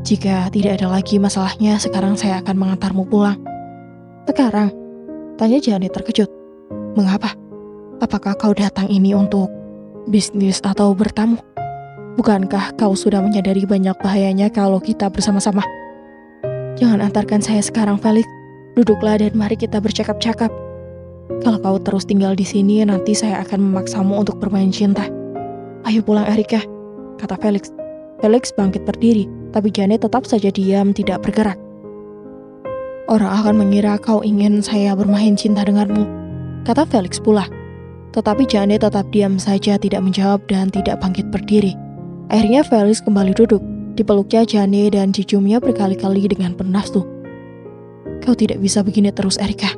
Jika tidak ada lagi masalahnya, sekarang saya akan mengantarmu pulang. Sekarang? Tanya Jani terkejut. Mengapa? Apakah kau datang ini untuk bisnis atau bertamu? Bukankah kau sudah menyadari banyak bahayanya kalau kita bersama-sama? Jangan antarkan saya sekarang, Felix. Duduklah dan mari kita bercakap-cakap. Kalau kau terus tinggal di sini, nanti saya akan memaksamu untuk bermain cinta. Ayo pulang, Erika, kata Felix. Felix bangkit berdiri, tapi Janet tetap saja diam, tidak bergerak. Orang akan mengira kau ingin saya bermain cinta denganmu, kata Felix pula. Tetapi Janet tetap diam saja, tidak menjawab dan tidak bangkit berdiri. Akhirnya Felix kembali duduk. Dipeluknya Janet dan diciumnya berkali-kali dengan penuh nafsu. Kau tidak bisa begini terus, Erika.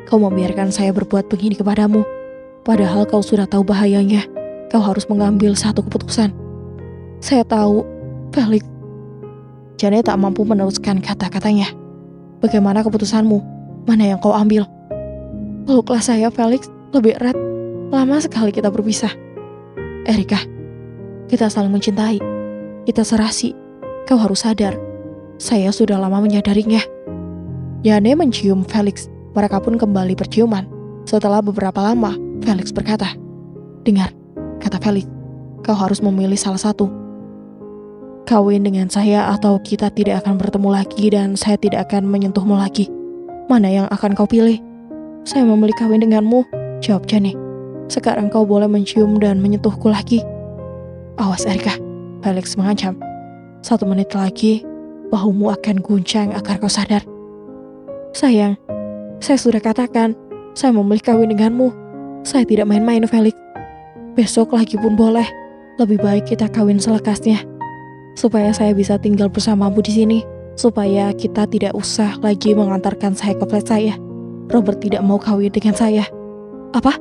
Kau membiarkan saya berbuat begini kepadamu. Padahal kau sudah tahu bahayanya. Kau harus mengambil satu keputusan. Saya tahu, Felix. Janet tak mampu meneruskan kata-katanya. Bagaimana keputusanmu? Mana yang kau ambil? Peluklah saya, Felix, lebih erat. Lama sekali kita berpisah. Erika, kita saling mencintai. Kita serasi. Kau harus sadar. Saya sudah lama menyadarinya. Jane mencium Felix. Mereka pun kembali berciuman. Setelah beberapa lama, Felix berkata, "Dengar," kata Felix, "kau harus memilih salah satu. Kawin dengan saya atau kita tidak akan bertemu lagi dan saya tidak akan menyentuhmu lagi. Mana yang akan kau pilih?" "Saya memilih kawin denganmu," jawab Jane. "Sekarang kau boleh mencium dan menyentuhku lagi." "Awas, Erika," Felix mengancam. "1 menit lagi, bahumu akan guncang agar kau sadar." "Sayang, saya sudah katakan, saya memilih kawin denganmu. Saya tidak main-main, Felix. Besok lagi pun boleh. Lebih baik kita kawin selekasnya. Supaya saya bisa tinggal bersamamu di sini. Supaya kita tidak usah lagi mengantarkan saya ke flat saya. Robert tidak mau kawin dengan saya." "Apa?"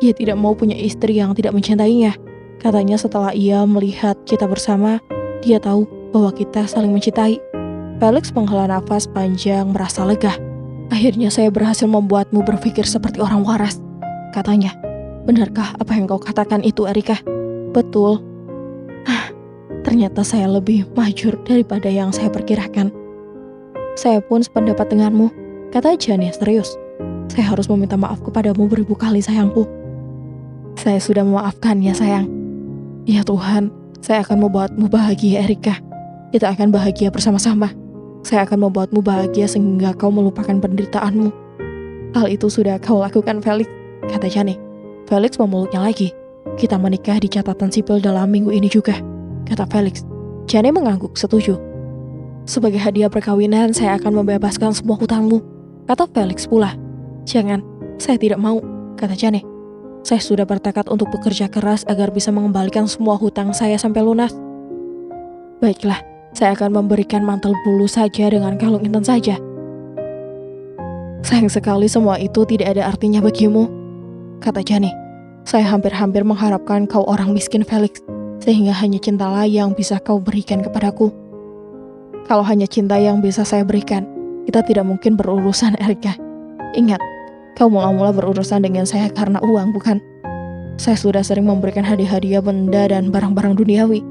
"Dia tidak mau punya istri yang tidak mencintainya. Katanya setelah ia melihat kita bersama, dia tahu bahwa kita saling mencintai." Felix menghela nafas panjang, merasa lega. "Akhirnya saya berhasil membuatmu berpikir seperti orang waras," katanya. "Benarkah apa yang kau katakan itu, Erika?" "Betul." Ternyata saya lebih majur daripada yang saya perkirakan." "Saya pun sependapat denganmu," kata Jane serius. "Saya harus meminta maaf kepadamu beribu kali, sayangku." "Saya sudah memaafkannya, sayang." "Ya Tuhan, saya akan membuatmu bahagia, Erika. Kita akan bahagia bersama-sama. Saya akan membuatmu bahagia sehingga kau melupakan penderitaanmu." "Hal itu sudah kau lakukan, Felix," kata Jane. Felix memeluknya lagi. "Kita menikah di catatan sipil dalam minggu ini juga," kata Felix. Jane mengangguk setuju. "Sebagai hadiah perkawinan, saya akan membebaskan semua hutangmu," kata Felix pula. "Jangan, saya tidak mau," kata Jane. "Saya sudah bertekad untuk bekerja keras agar bisa mengembalikan semua hutang saya sampai lunas." "Baiklah, saya akan memberikan mantel bulu saja dengan kalung intan saja." "Sayang sekali semua itu tidak ada artinya bagimu," kata Jane. "Saya hampir-hampir mengharapkan kau orang miskin, Felix, sehingga hanya cintalah yang bisa kau berikan kepadaku." "Kalau hanya cinta yang bisa saya berikan, kita tidak mungkin berurusan, Erika. Ingat, Kau mula-mula berurusan dengan saya karena uang, bukan? Saya sudah sering memberikan hadiah-hadiah benda dan barang-barang duniawi.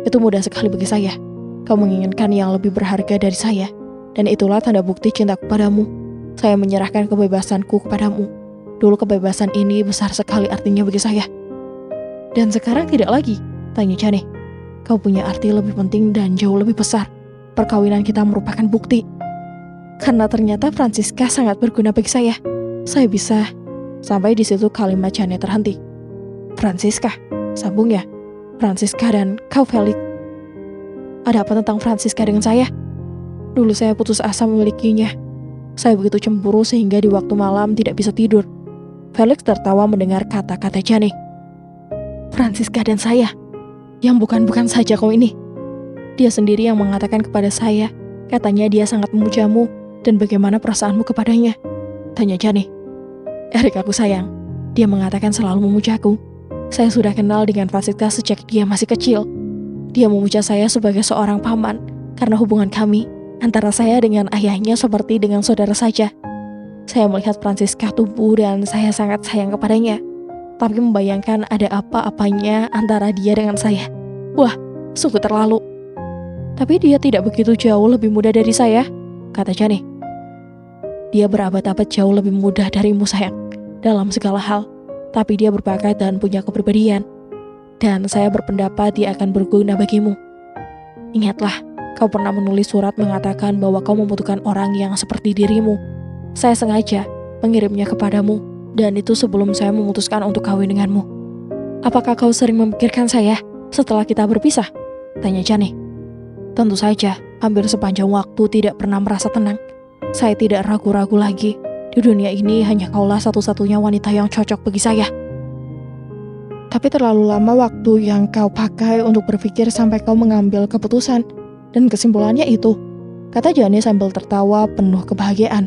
Itu mudah sekali bagi saya. Kau menginginkan yang lebih berharga dari saya. Dan itulah tanda bukti cintaku padamu. Saya menyerahkan kebebasanku kepadamu. Dulu kebebasan ini besar sekali artinya bagi saya. Dan sekarang tidak lagi, tanya Jane. Kau punya arti lebih penting dan jauh lebih besar. Perkawinan kita merupakan bukti. Karena ternyata Francisca sangat berguna bagi saya. Saya bisa... Sampai di situ kalimat Jane terhenti. Francisca, sambungnya. Francisca dan kau, Felix. Ada apa tentang Francisca dengan saya? Dulu saya putus asa memilikinya. Saya begitu cemburu sehingga di waktu malam tidak bisa tidur. Felix tertawa mendengar kata-kata Jane. Francisca dan saya. Yang bukan-bukan saja kau ini. Dia sendiri yang mengatakan kepada saya. Katanya dia sangat memujamu. Dan bagaimana perasaanmu kepadanya? Tanya Jane. Erik, aku sayang. Dia mengatakan selalu memujaku. Saya sudah kenal dengan Francisca sejak dia masih kecil. Dia memuja saya sebagai seorang paman karena hubungan kami antara saya dengan ayahnya seperti dengan saudara saja. Saya melihat Francisca tumbuh dan saya sangat sayang kepadanya. Tapi membayangkan ada apa-apanya antara dia dengan saya. Wah, sungguh terlalu. Tapi dia tidak begitu jauh lebih muda dari saya, kata Jane. Dia berabad-abad jauh lebih muda darimu, sayang, dalam segala hal. Tapi dia berbakat dan punya kepribadian. Dan saya berpendapat dia akan berguna bagimu. Ingatlah, kau pernah menulis surat mengatakan bahwa kau membutuhkan orang yang seperti dirimu. Saya sengaja mengirimnya kepadamu, dan itu sebelum saya memutuskan untuk kawin denganmu. Apakah kau sering memikirkan saya setelah kita berpisah? Tanya Jane. Tentu saja, hampir sepanjang waktu tidak pernah merasa tenang. Saya tidak ragu-ragu lagi. Di dunia ini hanya kaulah satu-satunya wanita yang cocok bagi saya. Tapi terlalu lama waktu yang kau pakai untuk berpikir sampai kau mengambil keputusan. Dan kesimpulannya itu, kata Jane sambil tertawa penuh kebahagiaan.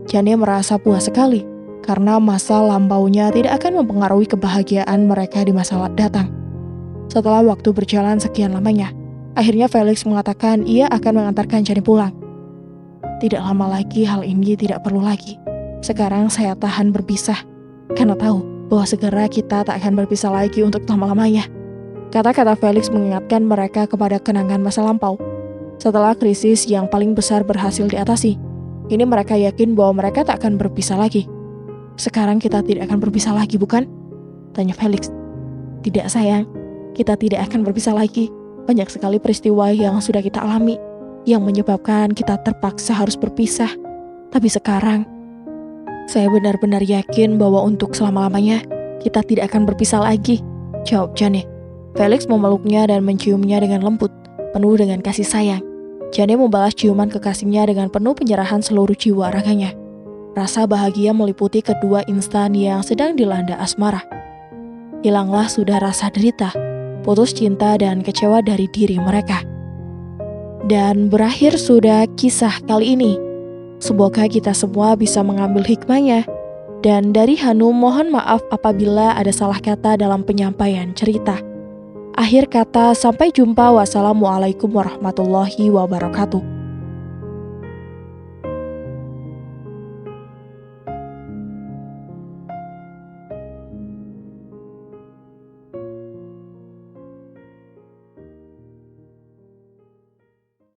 Jane merasa puas sekali, karena masa lampaunya tidak akan mempengaruhi kebahagiaan mereka di masa datang. Setelah waktu berjalan sekian lamanya, akhirnya Felix mengatakan ia akan mengantarkan Jane pulang. Tidak lama lagi hal ini tidak perlu lagi. Sekarang saya tahan berpisah, karena tahu bahwa segera kita tak akan berpisah lagi untuk lama-lamanya. Kata-kata Felix mengingatkan mereka kepada kenangan masa lampau. Setelah krisis yang paling besar berhasil diatasi, ini mereka yakin bahwa mereka tak akan berpisah lagi. Sekarang kita tidak akan berpisah lagi, bukan? Tanya Felix. Tidak, sayang, kita tidak akan berpisah lagi. Banyak sekali peristiwa yang sudah kita alami, yang menyebabkan kita terpaksa harus berpisah. Tapi sekarang, saya benar-benar yakin bahwa untuk selama-lamanya kita tidak akan berpisah lagi, jawab Jane. Felix memeluknya dan menciumnya dengan lembut, penuh dengan kasih sayang. Jane membalas ciuman kekasihnya dengan penuh penyerahan seluruh jiwa raganya. Rasa bahagia meliputi kedua instan yang sedang dilanda asmara. Hilanglah sudah rasa derita, putus cinta dan kecewa dari diri mereka. Dan berakhir sudah kisah kali ini. Semoga kita semua bisa mengambil hikmahnya. Dan dari Hanum mohon maaf apabila ada salah kata dalam penyampaian cerita. Akhir kata, sampai jumpa. Wassalamualaikum warahmatullahi wabarakatuh.